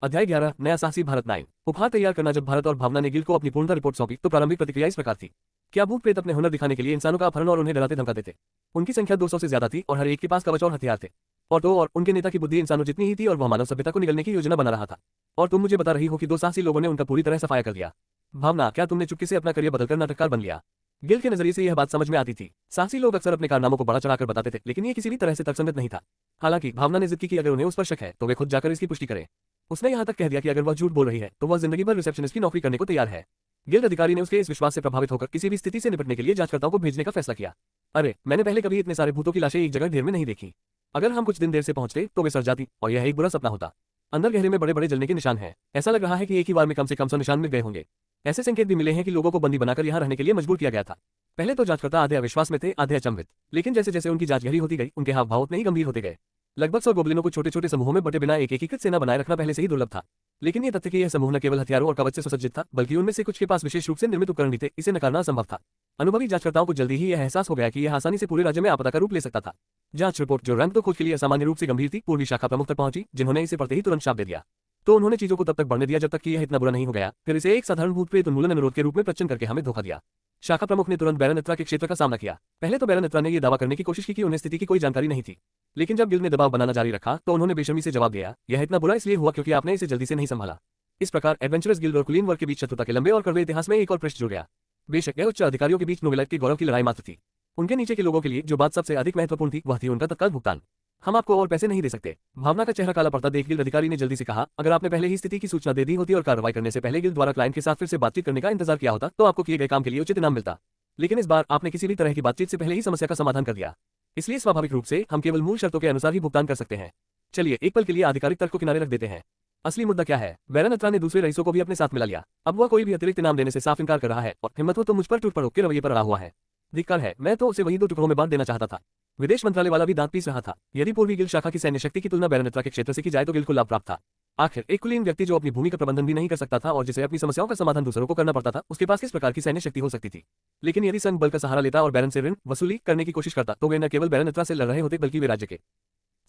अध्याय 11 नया साहसी भारत 9 उपहार तैयार करना। जब भारत और भावना ने गिल्ड को अपनी पूर्णतः रिपोर्ट सौंपी तो प्रारंभिक प्रतिक्रिया इस प्रकार थी। क्या भूत प्रेत अपने हुनर दिखाने के लिए इंसानों का अपहरण और उन्हें डराते धमकाते थे? उनकी संख्या 200 से ज्यादा थी और हर एक के पास कवच और हथियार थे। और उनके नेता की बुद्धि इंसानों जितनी ही थी और वह मानव सभ्यता को निगलने की योजना बना रहा था। और तुम मुझे बता रही हो कि 2 साहसी लोगों ने उनका पूरी तरह सफाया कर दिया। भावना, क्या तुमने चुपके से अपना करियर बदलकर नाटककार बन लिया? गिल्ड के नजरिए से यह बात समझ में आती थी। साहसी लोग अक्सर अपने कारनामों को बड़ा चढ़ाकर बताते थे, लेकिन ये किसी भी तरह से तर्कसंगत नहीं था। हालांकि भावना ने जिद की कि अगर उन्हें उस पर शक है तो वे खुद जाकर इसकी पुष्टि करें। उसने यहां तक कह दिया कि अगर वह झूठ बोल रही है तो वह जिंदगी भर रिसेप्शनिस्ट की नौकरी करने को तैयार है। गिल्ड अधिकारी ने उसके इस विश्वास से प्रभावित होकर किसी भी स्थिति से निपटने के लिए जांचकर्ताओं को भेजने का फैसला किया। अरे, मैंने पहले कभी इतने सारे भूतों की लाशें एक जगह ढेर में नहीं देखी। अगर हम कुछ दिन देर से पहुंचते तो वे सड़ जाती और यह एक बुरा सपना होता। अंदर गहरे में बड़े बड़े जलने के निशान हैं। ऐसा लग रहा है कि एक ही बार में कम से कम 100 निशान मिल गए होंगे। ऐसे संकेत भी मिले हैं कि लोगों को बंदी बनाकर यहाँ रहने के लिए मजबूर किया गया था। पहले तो जांचकर्ता आधे अविश्वास में थे, आधे अचंभित, लेकिन जैसे जैसे उनकी जांच गहरी होती गई उनके हाव भाव उतने ही गंभीर होते गए। लगभग 100 गोब्लिनों को छोटे छोटे समूहों में बटे बिना एक एकीकृत सेना बनाए रखना पहले से ही दुर्लभ था। लेकिन ये तथ्य कि यह समूह न केवल हथियारों और कवच से सुसज्जित था, बल्कि उनमें से कुछ के पास विशेष रूप से निर्मित उपकरण भी थे, इसे नकारना असंभव था। अनुभवी जांचकर्ताओं को जल्दी ही यह एहसास हो गया कि यह आसानी से पूरे राज्य में आपदा का रूप ले सकता था। जांच रिपोर्ट, जो रैंप 2 खोज के लिए असामान्य रूप से गंभीर थी, पूर्वी शाखा प्रमुख तक पहुंची, जिन्होंने इसे पढ़ते ही तुरंत शाप दे दिया। तो उन्होंने चीजों को तब तक बढ़ने दिया जब तक कि यह इतना बुरा नहीं हो गया। फिर इसे एक साधारण भूत प्रेत उन्मूलन अनुरोध के रूप में प्रचन करके हमें धोखा दिया। शाखा प्रमुख ने तुरंत बैरन के क्षेत्र का सामना किया। पहले तो बैरन ने यह दावा करने की कोशिश की कि उन्हें स्थिति की कोई जानकारी नहीं थी, लेकिन जब गिल्ड ने दबाव बनाना जारी रखा तो उन्होंने बेशर्मी से जवाब दिया, यह इतना बुरा इसलिए हुआ क्योंकि आपने इसे जल्दी से नहीं संभाला। इस प्रकार एडवेंचरस गिल्ड और कुलीन वर्ग के बीच शत्रुता के लंबे और कड़वे इतिहास में एक और पृष्ठ जुड़ गया। बेशक यह उच्च अधिकारियों के बीच नोबेलाइट के गौरव की लड़ाई मात्र थी। उनके नीचे के लोगों के लिए जो बात सबसे अधिक महत्वपूर्ण थी वह थी उनका तत्काल भुगतान। हम आपको और पैसे नहीं दे सकते। भावना का चेहरा काला पड़ता देख गिल्ड अधिकारी ने जल्दी से कहा, अगर आपने पहले ही स्थिति की सूचना दे दी होती और कार्रवाई करने से पहले गिल्ड द्वारा क्लाइंट के साथ फिर से बातचीत करने का इंतजार किया होता तो आपको किए गए काम के लिए उचित इनाम मिलता। लेकिन इस बार आपने किसी भी तरह की बातचीत से पहले ही समस्या का समाधान कर दिया। इसलिए स्वाभाविक रूप से हम केवल मूल शर्तों के अनुसार ही भुगतान कर सकते हैं। चलिए एक पल के लिए आधिकारिक तर्क को किनारे रख देते हैं। असली मुद्दा क्या है? बैरन ने दूसरे रईसों को भी अपने साथ मिला लिया। अब वह कोई भी अतिरिक्त इनाम देने से साफ इनकार कर रहा है और हिम्मत हो तो मुझ पर टूट पड़ो के रवैये पर अड़ा हुआ है। धिक्कार है, मैं तो उसे वही 2 टुकड़ों में बांट देना चाहता था। विदेश मंत्रालय वाला भी दांत पीस रहा था। यदि पूर्वी गिल्ड शाखा की सैन्य शक्ति की तुलना बैरन के क्षेत्र से की जाए तो गिल्ड को लाभ प्राप्त था। आखिर एक कुलीन व्यक्ति जो अपनी भूमि का प्रबंधन भी नहीं कर सकता था और जिसे अपनी समस्याओं का समाधान दूसरों को करना पड़ता था, उसके पास किस प्रकार की सैन्य शक्ति हो सकती थी? लेकिन यदि संघ बल का सहारा लेता और बैरन से ऋण वसूली करने की कोशिश करता तो वे न केवल बैरन से लड़ रहे होते बल्कि वे राज्य के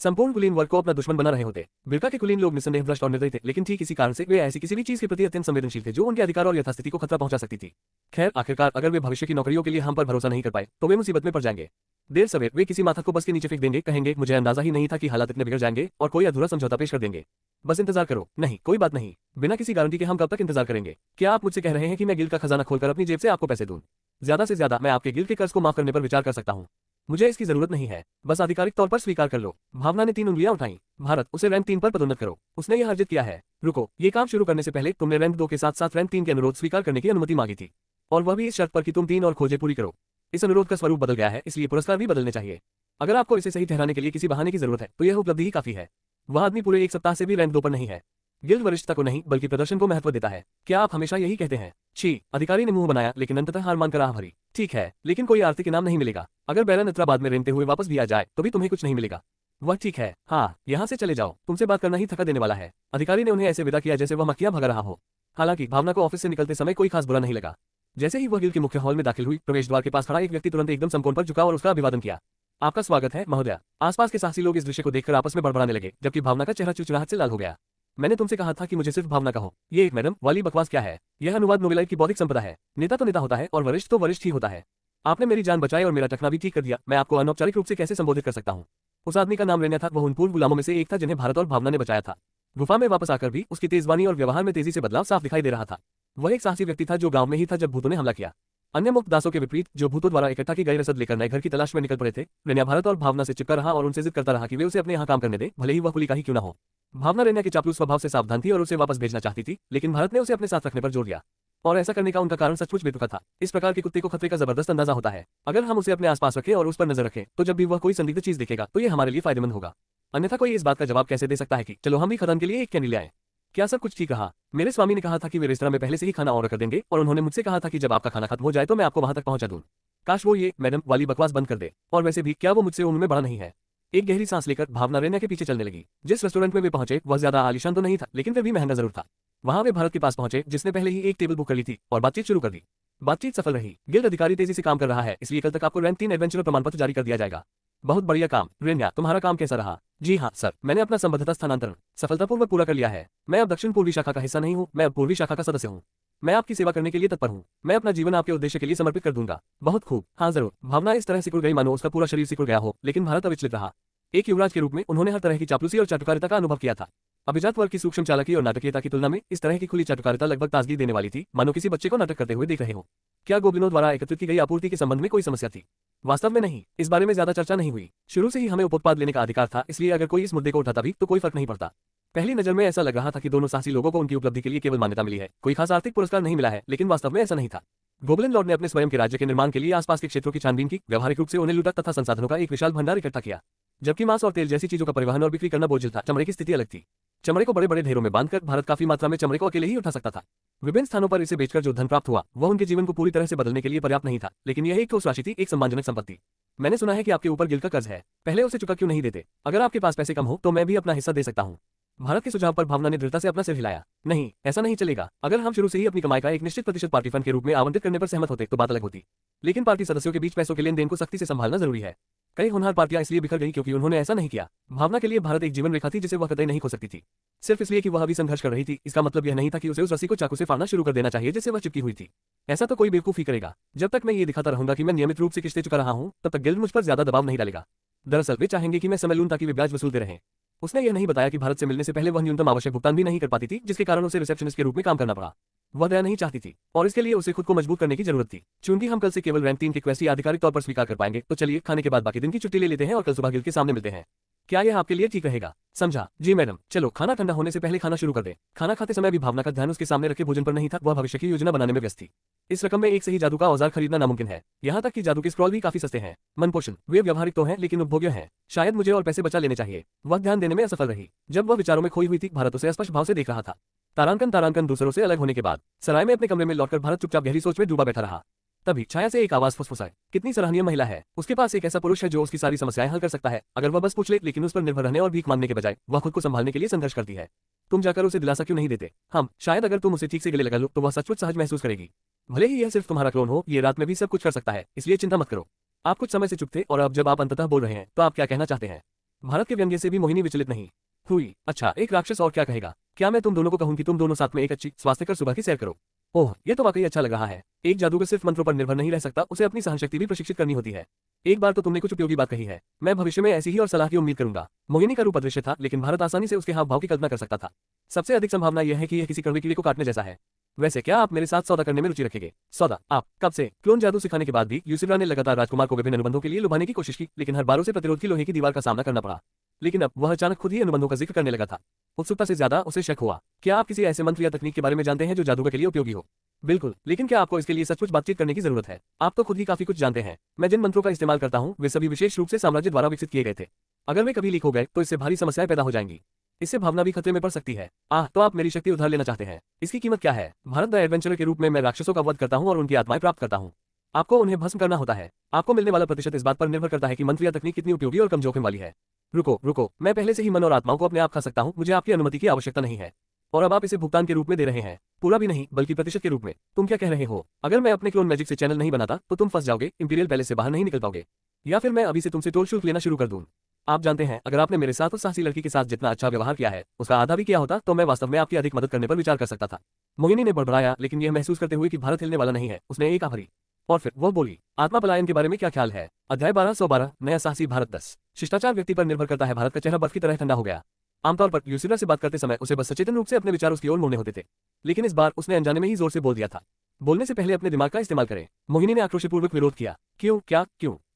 संपूर्ण कुलीन वर्ग को अपना दुश्मन बना रहे होते। बिरका के कुलीन लोग निस्संदेह भ्रष्ट और निर्दयी थे, लेकिन ठीक इसी कारण से वे ऐसी किसी भी चीज के प्रति अत्यंत संवेदनशील थे जो उनके अधिकार और यथास्थिति को खतरा पहुंचा सकती थी। खैर, आखिरकार अगर वे भविष्य की नौकरियों के लिए हम पर भरोसा नहीं कर पाए तो वे मुसीबत में पड़ जाएंगे। देर सवेर वे किसी माथा को बस के नीचे फेंक देंगे, कहेंगे मुझे अंदाजा ही नहीं था कि हालात इतने बिगड़ जाएंगे, और कोई अधूरा समझौता पेश कर देंगे। बस इंतजार करो। नहीं, कोई बात नहीं। बिना किसी गारंटी के हम कब तक इंतजार करेंगे? क्या आप मुझसे कह रहे हैं कि मैं गिल्ड का खजाना खोलकर अपनी जेब से आपको पैसे दूं? ज्यादा से ज्यादा मैं आपके गिल्ड के कर्ज को माफ करने पर विचार कर सकता हूं। मुझे इसकी जरूरत नहीं है, बस आधिकारिक तौर पर स्वीकार कर लो। भावना ने 3 उंगलियां उठाई। भारत, उसे रैंक 3 पर पदोन्नत करो। उसने यह अर्जित किया है। रुको, ये काम शुरू करने से पहले तुमने रैंक 2 के साथ साथ रैंक 3 के अनुरोध स्वीकार करने की अनुमति मांगी थी, और वह भी इस शर्त पर कि तुम 3 और खोजें पूरी करो। इस अनुरोध का स्वरूप बदल गया है, इसलिए पुरस्कार भी बदलने चाहिए। अगर आपको इसे सही ठहराने के लिए किसी बहाने की जरूरत है तो यह उपलब्धि ही काफी है। वह आदमी पूरे 1 सप्ताह से भी रैंक 2 पर नहीं है। गिल्ड वरिष्ठता को नहीं बल्कि प्रदर्शन को महत्व देता है। क्या आप हमेशा यही कहते हैं? छी, अधिकारी ने मुंह बनाया, लेकिन अंततः हार मानकर आह भरी। ठीक है, लेकिन कोई आर्थिक इनाम नहीं मिलेगा। अगर बैरन बाद में रेंगते हुए वापस भी आ जाए तो भी तुम्हें कुछ नहीं मिलेगा। वह ठीक है। हाँ, यहाँ से चले जाओ, तुमसे बात करना ही थका देने वाला है। अधिकारी ने उन्हें ऐसे विदा किया जैसे वह मक्खियां भगा रहा हो। हालांकि भावना को ऑफिस से निकलते समय कोई खास बुरा नहीं लगा। जैसे ही वह गिल्ड के मुख्य हॉल में दाखिल हुई, प्रवेश द्वार के पास खड़ा एक व्यक्ति तुरंत एकदम समकोण पर झुका और उसका अभिवादन किया। आपका स्वागत है महोदया। आसपास के साहसी लोग इस दृश्य को देखकर आपस में बड़बड़ाने लगे, जबकि भावना का चेहरा चिड़चिड़ाहट से लाल हो गया। मैंने तुमसे कहा था कि मुझे सिर्फ भावना कहो। ये एक मैडम वाली बकवास क्या है? यह अनुवाद नोबेलाइट की बौद्धिक संपदा है। नेता तो नेता होता है और वरिष्ठ तो वरिष्ठ ही होता है। आपने मेरी जान बचाई और मेरा टखना भी ठीक कर दिया। मैं आपको अनौपचारिक रूप से कैसे संबोधित कर सकता हूँ? उस आदमी का नाम रेन्या था। वह उन पूर्व गुलामों में से एक था जिन्हें भारत और भावना ने बचाया था। गुफा में वापस आकर भी उसकी तेजबानी और व्यवहार में तेजी से बदलाव साफ दिखाई दे रहा था। वह एक साहसी व्यक्ति था जो गांव में ही था जब भूतों ने हमला किया। अन्य मुक्त दासों के विपरीत जो भूतों द्वारा इकट्ठा की गई रसद लेकर नए घर की तलाश में निकल पड़े थे, रेन्या भारत और भावना से चिपका रहा और उनसे जिद करता रहा कि वे उसे अपने यहाँ काम करने दे, भले ही वह कुली का ही क्यों न हो। भावना रेन्या के चापलूस स्वभाव से सावधान थी और उसे वापस भेजना चाहती थी, लेकिन भारत ने उसे अपने साथ रखने पर जोर दिया, और ऐसा करने का उनका कारण सचमुच बेतुका था। इस प्रकार के कुत्ते को खतरे का जबरदस्त अंदाजा होता है। अगर हम उसे अपने आसपास रखें और उस पर नजर रखें तो जब भी वह कोई संदिग्ध चीज देखेगा तो ये हमारे लिए फायदेमंद होगा। अन्यथा कोई इस बात का जवाब कैसे दे सकता है कि चलो हम भी खदान के लिए एक कैंडी ले आए? क्या सब कुछ ठीक रहा? मेरे स्वामी ने कहा था कि वे रेस्तरां में पहले से ही खाना ऑर्डर कर देंगे, और उन्होंने मुझसे कहा था कि जब आपका खाना खत्म हो जाए तो मैं आपको वहां तक पहुंचा दूं। काश वो ये मैडम वाली बकवास बंद कर दे। और वैसे भी क्या वो मुझसे उम्र में बड़ा नहीं है? एक गहरी सांस लेकर भावना रेन्या के पीछे चलने लगी। जिस रेस्टोरेंट में वे पहुंचे वह ज्यादा आलीशान तो नहीं था, लेकिन फिर भी महंगा जरूर था। वहां वे भारत के पास पहुंचे, जिसने पहले ही एक टेबल बुक कर ली थी, और बातचीत शुरू कर दी। बातचीत सफल रही। गिल्ड अधिकारी तेजी से काम कर रहा है, इसलिए कल तक आपको रैंक 3 एडवेंचर प्रमाण पत्र जारी कर दिया जाएगा। बहुत बढ़िया काम। रेन्या, तुम्हारा काम कैसा रहा? जी हाँ सर, मैंने अपना संबद्धता स्थानांतरण सफलतापूर्वक पूरा कर लिया है। मैं अब दक्षिण पूर्वी शाखा का हिस्सा नहीं हूँ, मैं अब पूर्वी शाखा का सदस्य हूँ। मैं आपकी सेवा करने के लिए तत्पर हूँ। मैं अपना जीवन आपके उद्देश्य के लिए समर्पित कर दूंगा। बहुत खूब, हाँ जरूर। भावना इस तरह सिकुड़ गई मानो उसका पूरा शरीर सिकुड़ गया हो, लेकिन भारत अविचलित रहा। एक युवराज के रूप में उन्होंने हर तरह की चापलूसी और चाटुकारिता का अनुभव किया था। अभिजात वर्ग की सूक्ष्म चालाकी और नाटकीयता की तुलना में इस तरह की खुली चाटुकारिता लगभग ताजगी देने वाली थी, मानो किसी बच्चे को नाटक करते हुए देख रहे हो। क्या गोब्लिनों द्वारा एकत्रित की गई आपूर्ति के संबंध में कोई समस्या थी? वास्तव में नहीं, इस बारे में ज्यादा चर्चा नहीं हुई। शुरू से ही हमें उपोत्पाद लेने का अधिकार था, इसलिए अगर कोई इस मुद्दे को उठाता भी तो कोई फर्क नहीं पड़ता। पहली नजर में ऐसा लग रहा था कि दोनों साहसी लोगों को उनकी उपलब्धि के लिए केवल मान्यता मिली है, कोई खास आर्थिक पुरस्कार नहीं मिला है, लेकिन वास्तव में ऐसा नहीं था। गोबलिन लॉर्ड ने अपने स्वयं के राज्य के निर्माण के लिए आसपास के क्षेत्रों की छानबीन की, व्यवहारिक रूप से उन्हें लूटा तथा संसाधनों का एक विशाल भंडार इकट्ठा किया। जबकि मांस और तेल जैसी चीजों का परिवहन और बिक्री करना बोझिल था, चमड़े की स्थिति अलग थी। चमड़े को बड़े बड़े ढेरों में बांधकर भारत काफी मात्रा में चमड़े को अकेले ही उठा सकता था। विभिन्न स्थानों पर इसे बेचकर जो धन प्राप्त हुआ वह उनके जीवन को पूरी तरह से बदलने के लिए पर्याप्त नहीं था, लेकिन यह एक ठोस राशि थी, एक सम्मानजनक संपत्ति। मैंने सुना है कि आपके ऊपर गिल का कर्ज है, पहले उसे चुका क्यों नहीं देते? अगर आपके पास पैसे कम हो तो मैं भी अपना हिस्सा दे सकता हूँ। भारत के सुझाव पर भावना ने दृढ़ता से अपना सिर हिलाया। नहीं, ऐसा नहीं चलेगा। अगर हम शुरू से ही अपनी कमाई का एक निश्चित प्रतिशत पार्टी फंड के रूप में आवंटित करने पर सहमत होते तो बात अलग होती, लेकिन पार्टी सदस्यों के बीच पैसों के लेन देन को सख्ती से संभालना जरूरी है। कई होनहार पार्टियां इसलिए बिखर गई क्योंकि उन्होंने ऐसा नहीं किया। भावना के लिए भारत एक जीवन रेखा थी जिसे वह कतई नहीं खो सकती थी। सिर्फ इसलिए कि वह अभी संघर्ष कर रही थी, इसका मतलब यह नहीं था कि उसे उस रस्सी को चाकू से फाड़ना शुरू कर देना चाहिए जिससे वह चिपकी हुई थी। ऐसा तो कोई बेवकूफी करेगा। जब तक मैं ये दिखाता रहूंगा कि मैं नियमित रूप से किस्तें चुका रहा हूं, तब तक गिल्ड मुझ पर ज्यादा दबाव नहीं डालेगा। दरअसल वे चाहेंगे कि मैं समय लूं ताकि वे ब्याज वसूलते रहें। उसने यह नहीं बताया कि भारत से मिलने से पहले वह न्यूनतम आवश्यक भुगतान भी नहीं कर पाती थी, जिसके कारण उसे रिसेप्शनिस्ट के रूप में काम करना पड़ा। वह दया नहीं चाहती थी और इसके लिए उसे खुद को मजबूत करने की जरूरत थी। चूंकि हम कल से केवल रैंक 3 की क्वेस्ट ही आधिकारिक तौर पर स्वीकार कर पाएंगे, तो चलिए खाने के बाद बाकी दिन की छुट्टी ले लेते हैं और कल सुबह गिल्ड के सामने मिलते हैं। क्या यह आपके लिए ठीक रहेगा? समझा? जी मैडम। चलो खाना ठंडा होने से पहले खाना शुरू कर दे। खाना खाते समय भी भावना का ध्यान उसके सामने रखे भोजन पर नहीं था, वह भविष्य की योजना बनाने में व्यस्त थी। इस रकम में एक सही जादू का औजार खरीदना नामुमकिन है, यहाँ तक कि जादू के स्क्रॉल भी काफी सस्ते हैं। मनपोषण वे व्यवहारिक तो हैं लेकिन उपभोग्य हैं। शायद मुझे और पैसे बचा लेने चाहिए। वह ध्यान देने में असफल रही। जब वह विचारों में खोई हुई थी, भारत उसे स्पष्ट भाव से देख रहा था। तारांकन दूसरों से अलग होने के बाद सराय में अपने कमरे में लौटकर भारत चुपचाप गहरी सोच में डूबा बैठा रहा। तभी छाया से एक आवाज फुसफुसाई। कितनी सराहनीय महिला है। उसके पास एक ऐसा पुरुष है जो उसकी सारी समस्याएं हल कर सकता है, अगर वह बस पूछ ले। लेकिन उस पर निर्भर रहने और भीख मांगने के बजाय वह खुद को संभालने के लिए संघर्ष करती है। तुम जाकर उसे दिलासा क्यों नहीं देते? हम शायद अगर तुम उसे ठीक से गले लगा लो तो वह सचमुच सहज महसूस करेगी। भले ही यह सिर्फ तुम्हारा क्लोन हो, ये रात में भी सब कुछ कर सकता है, इसलिए चिंता मत करो। आप कुछ समय से चुप थे और अब जब आप अंततः बोल रहे हैं तो आप क्या कहना चाहते हैं? भारत के व्यंग्य से भी मोहिनी विचलित नहीं हुई। अच्छा, एक राक्षस और क्या कहेगा? क्या मैं तुम दोनों को कहूं कि तुम दोनों साथ में एक अच्छी स्वास्थ्यकर सुबह की सैर करो? ओह, ये तो वाकई अच्छा लग रहा है। एक जादूगर सिर्फ मंत्रों पर निर्भर नहीं रह सकता, उसे अपनी सहनशक्ति भी प्रशिक्षित करनी होती है। एक बार तो तुमने कुछ उपयोगी बात कही है। मैं भविष्य में ऐसी ही और सलाह की उम्मीद करूंगा। मोहिनी का रूप अदृश्य था, लेकिन भारत आसानी से उसके हाव भाव की कल्पना कर सकता था। सबसे अधिक संभावना यह है कि यह किसी कड़वे कीड़े को काटने जैसा है। वैसे क्या आप मेरे साथ सौदा करने में रुचि रखेंगे? सौदा? आप कब से? क्लोन जादू सिखाने के बाद भी यूसिड्रा ने लगातार राजकुमार को विभिन्न अनुबंधों के लिए लुभाने की कोशिश की, लेकिन हर बार उसे प्रतिरोध की लोहे की दीवार का सामना करना पड़ा। लेकिन अब वह अचानक खुद ही अनुबंधों का जिक्र करने लगा था। उत्सुकता से ज्यादा उसे शक हुआ। क्या आप किसी ऐसे मंत्र या तकनीक के बारे में जानते हैं जो जादूगर के लिए उपयोगी हो? बिल्कुल, लेकिन क्या आपको इसके लिए सचमुच बातचीत करने की जरूरत है? आप तो खुद ही काफी कुछ जानते हैं। मैं जिन मंत्रों का इस्तेमाल करता हूँ वे सभी विशेष रूप से साम्राज्य द्वारा विकसित किए गए थे। अगर वे कभी लीक हो गए तो इससे भारी समस्याएं पैदा हो जाएंगी। इससे भावना भी खतरे में पड़ सकती है। तो आप मेरी शक्ति उधार लेना चाहते हैं? इसकी कीमत क्या है? भारत द एडवेंचरर के रूप में मैं राक्षसों का वध करता हूँ और उनकी आत्माएं प्राप्त करता हूँ। आपको उन्हें भस्म करना होता है। आपको मिलने वाला प्रतिशत इस बात पर निर्भर करता है कि मंत्र या तकनीक कितनी उपयोगी और कम जोखिम वाली है। रुको, मैं पहले से ही मन और आत्माओं को अपने आप खा सकता हूँ, मुझे आपकी अनुमति की आवश्यकता नहीं है। और अब आप इसे भुगतान के रूप में दे रहे हैं। पूरा भी नहीं बल्कि प्रतिशत के रूप में। तुम क्या कह रहे हो? अगर मैं अपने क्लोन मैजिक से चैनल नहीं बनाता तो तुम फंस जाओगे, इंपीरियल पैलेस से बाहर नहीं निकल पाओगे, या फिर मैं अभी से तुमसे टोल शुल्क लेना शुरू कर दूं। आप जानते हैं, अगर आपने मेरे साथ उस साहसी लड़की के साथ जितना अच्छा व्यवहार किया है उसका आधा भी किया होता तो मैं वास्तव में आपकी अधिक मदद करने पर विचार कर सकता था। मोहिनी ने बड़बड़ाया, लेकिन यह महसूस करते हुए कि भारत हिलने वाला नहीं है, उसने एक भरी। और फिर वह बोली, आत्मा पलायन के बारे में क्या ख्याल है? अध्याय 1212 नया साहसी भारत 10। शिष्टाचार व्यक्ति पर निर्भर करता है। भारत का चेहरा बर्फ की तरह ठंडा हो गया। आमतौर पर यूसिड्रा से बात करते समय उसे बस सचेतन रूप से अपने विचार उसकी ओर मोड़ने होते थे, लेकिन इस बार उसने अनजाने में ही जोर से बोल दिया था। बोलने से पहले अपने दिमाग का इस्तेमाल करें। मोहिनी ने आक्रोशपूर्वक विरोध किया। क्यों?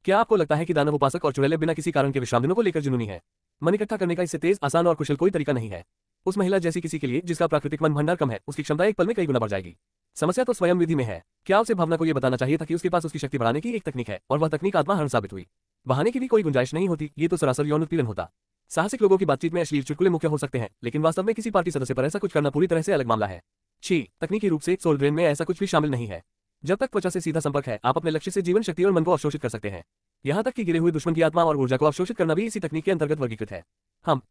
क्या आपको लगता है कि दानव उपासक और चुड़ैलें बिना किसी कारण के विश्राम दिनों को लेकर जुनूनी है? मन इकट्ठा करने का इससे तेज, आसान और कुशल कोई तरीका नहीं है। उस महिला जैसी किसी के लिए जिसका प्राकृतिक मन भंडार कम है, उसकी क्षमता एक पल में कई गुना बढ़ जाएगी। समस्या तो स्वयं विधि में है। क्या उसे भावना को यह बताना चाहिए था कि उसके पास उसकी शक्ति बढ़ाने की एक तकनीक है और वह तकनीक आत्माहरण साबित हुई? बहाने की भी कोई गुंजाइश नहीं होती, ये तो सरासर यौन उत्पीड़न होता। साहसिक लोगों की बातचीत में अश्लील चुटकुले मुख्य हो सकते हैं, लेकिन वास्तव में किसी पार्टी सदस्य पर ऐसा कुछ करना पूरी तरह से अलग मामला है। तकनीकी रूप से सोल ड्रेन में ऐसा कुछ भी शामिल नहीं है। जब तक त्वचा से सीधा संपर्क है, आप अपने लक्ष्य से जीवन शक्ति और मन को अवशोषित कर सकते हैं। यहाँ तक कि गिरे हुए दुश्मन की आत्मा और ऊर्जा को अवशोषित करना भी इसी तकनीक के अंतर्गत वर्गीकृत है।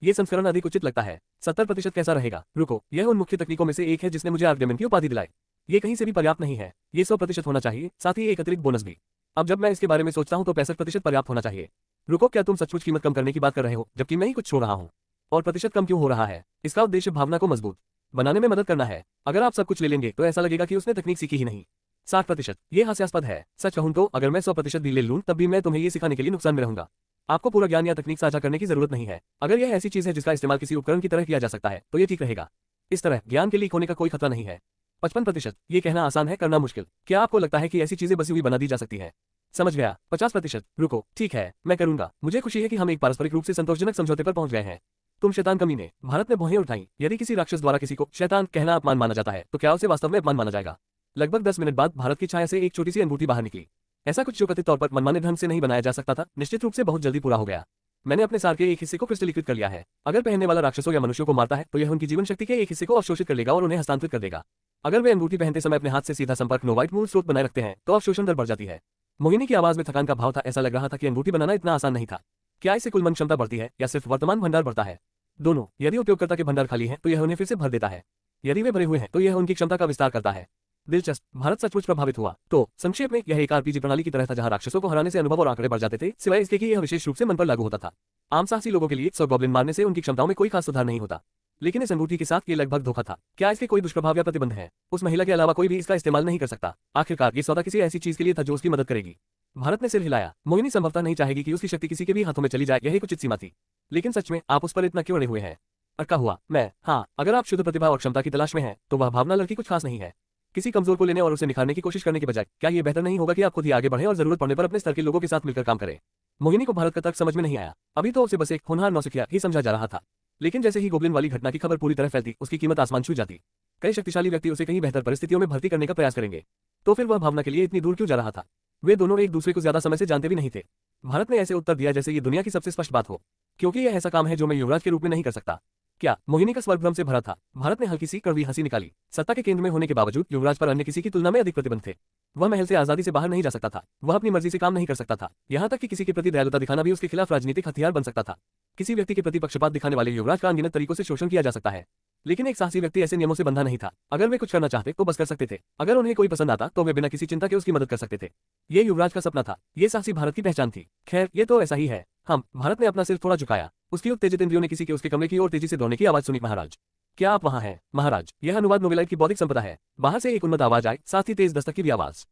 ये संस्करण अधिक उचित लगता है। 70% कैसा रहेगा? रुको, यह उन मुख्य तकनीकों में से एक है जिसने मुझे आर्गुमेंट की उपाधि दिलाई। ये कहीं से भी पर्याप्त नहीं है, ये 100% होना चाहिए, साथ ही एक अतिरिक्त बोनस भी। अब जब मैं इसके बारे में सोचता हूं तो 65% पर्याप्त होना चाहिए। रुको, क्या तुम सचमुच कीमत कम करने की बात कर रहे हो जबकि मैं ही कुछ छोड़ रहा हूँ? और प्रतिशत कम क्यों हो रहा है? इसका उद्देश्य भावना को मजबूत बनाने में मदद करना है। अगर आप सब कुछ ले लेंगे तो ऐसा लगेगा कि उसने तकनीक सीखी ही नहीं। 60%, ये हास्यास्पद है। सच कहूं तो अगर मैं 100% भी ले लूं तब भी मैं तुम्हें ये सिखाने के लिए नुकसान में रहूंगा। आपको पूरा ज्ञान या तकनीक साझा करने की जरूरत नहीं है। अगर यह ऐसी चीज है जिसका इस्तेमाल किसी उपकरण की तरह किया जा सकता है तो ये ठीक रहेगा। इस तरह ज्ञान के लीक होने का कोई खतरा नहीं है। 55%, ये कहना आसान है, करना मुश्किल। क्या आपको लगता है कि ऐसी चीजें बसी हुई बना दी जा सकती है? समझ गया। 50%, रुको, ठीक है, मैं करूंगा। मुझे खुशी है कि हम एक पारस्परिक रूप से संतोषजनक समझौते पर पहुंच गए हैं। तुम शैतान कमीने, भारत ने भौहें उठाई। यदि किसी राक्षस द्वारा किसी को शैतान कहना अपमान माना जाता है तो क्या उसे वास्तव में अपमान माना जाएगा? लगभग 10 मिनट बाद भारत की छाया से एक छोटी सी अंगूठी बाहर निकली। ऐसा कुछ जो कथित तौर पर मनमाने ढंग से नहीं बनाया जा सकता था, निश्चित रूप से बहुत जल्दी पूरा हो गया। मैंने अपने सार के एक हिस्से को क्रिस्टलीकृत कर लिया है। अगर पहनने वाला राक्षसों या मनुष्यों को मारता है तो यह उनकी जीवन शक्ति के एक हिस्से को अवशोषित कर लेगा और उन्हें हस्तांतरित कर देगा। अगर वे अंगूठी पहनते समय अपने हाथ से सीधा संपर्क नोवाइट मूल स्रोत बनाए रखते हैं तो अवशोषण दर बढ़ जाती है। मोहिनी की आवाज में थकान का भाव था। ऐसा लग रहा था कि अंगूठी बनाना इतना आसान नहीं था। क्या इससे कुल मन क्षमता बढ़ती है या सिर्फ वर्तमान भंडार बढ़ता है? दोनों। यदि उपयोगकर्ता के भंडार खाली हैं तो यह उन्हें फिर से भर देता है। यदि वे भरे हुए हैं तो यह उनकी क्षमता का विस्तार करता है। दिलचस्प। भारत सचमुच प्रभावित हुआ। तो संक्षेप में यह एक आरपीजी प्रणाली की तरह था जहां राक्षसों को हराने से अनुभव और आंकड़े बढ़ जाते थे, सिवाय इसके कि यह विशेष रूप से मन पर लागू होता था। आम साहसी लोगों के लिए 100 गॉब्लिन मारने से उनकी क्षमताओं में कोई खास सुधार नहीं होता। लेकिन इस अंगूठी के साथ ये लगभग धोखा था। क्या इसके कोई दुष्प्रभाव या प्रतिबंध है? उस महिला के अलावा कोई भी इसका इस्तेमाल नहीं कर सकता। आखिरकार ये सौदा किसी ऐसी चीज के लिए था जो उसकी मदद करेगी। भारत ने सिर हिलाया। मोहिनी संभवतः नहीं चाहेगी कि उसकी शक्ति किसी के भी हाथों में चली जाए, यही कुछ सीमा थी। लेकिन सच में आप उस पर इतना क्यों अड़े हुए हैं? अटका हुआ मैं। हाँ, अगर आप शुद्ध प्रतिभा और क्षमता की तलाश में हैं तो वह भावना लड़की कुछ खास नहीं है। किसी कमजोर को लेने और उसे निखारने की कोशिश करने के बजाय क्या ये बेहतर नहीं होगा कि आप खुद ही आगे बढ़ें और जरूरत पड़ने पर अपने स्तर के लोगों के साथ मिलकर काम करें? मोहिनी को भारत का तर्क समझ में नहीं आया। अभी तो उसे बस एक होनहार नौसिखिया ही समझा जा रहा था। लेकिन जैसे ही गोब्लिन वाली घटना की खबर पूरी तरह फैलती, उसकी कीमत आसमान छू जाती। कई शक्तिशाली व्यक्ति उसे कहीं बेहतर परिस्थितियों में भर्ती करने का प्रयास करेंगे। तो फिर वह भावना के लिए इतनी दूर क्यों जा रहा था? वे दोनों एक दूसरे को ज्यादा समय से जानते भी नहीं थे। भारत ने ऐसे उत्तर दिया जैसे ये दुनिया की सबसे स्पष्ट बात हो। क्योंकि यह ऐसा काम है जो मैं युवराज के रूप में नहीं कर सकता। क्या? मोहिनी का स्वर भ्रम से भरा था। भारत ने हल्की सी कड़वी हंसी निकाली। सत्ता के केंद्र में होने के बावजूद युवराज पर अन्य किसी की तुलना में अधिक प्रतिबंध थे। वह महल से आजादी से बाहर नहीं जा सकता था। वह अपनी मर्जी से काम नहीं कर सकता था। यहाँ तक कि किसी के प्रति दयालुता दिखाना भी उसके खिलाफ राजनीतिक हथियार बन सकता था। किसी व्यक्ति के प्रति पक्षपात दिखाने वाले युवराज का अनगिनत तरीकों से शोषण किया जा सकता है। लेकिन एक साहसी व्यक्ति ऐसे नियमों से बंधा नहीं था। अगर वे कुछ करना चाहते तो बस कर सकते थे। अगर उन्हें कोई पसंद आता तो वे बिना किसी चिंता के उसकी मदद कर सकते थे। ये युवराज का सपना था। ये साहसी भारत की पहचान थी। खैर, ये तो ऐसा ही है। हम। भारत ने अपना सिर थोड़ा झुकाया। उसकी उत्तेजित इंद्रियों ने किसी के उसके कमरे की ओर तेजी से दौड़ने की आवाज सुनी। महाराज, क्या आप वहां हैं? महाराज, यह अनुवाद नोवेलाइट की बौद्धिक संपदा है। बाहर से एक उन्मत्त आवाज आई, साथ ही तेज दस्तक की भी आवाज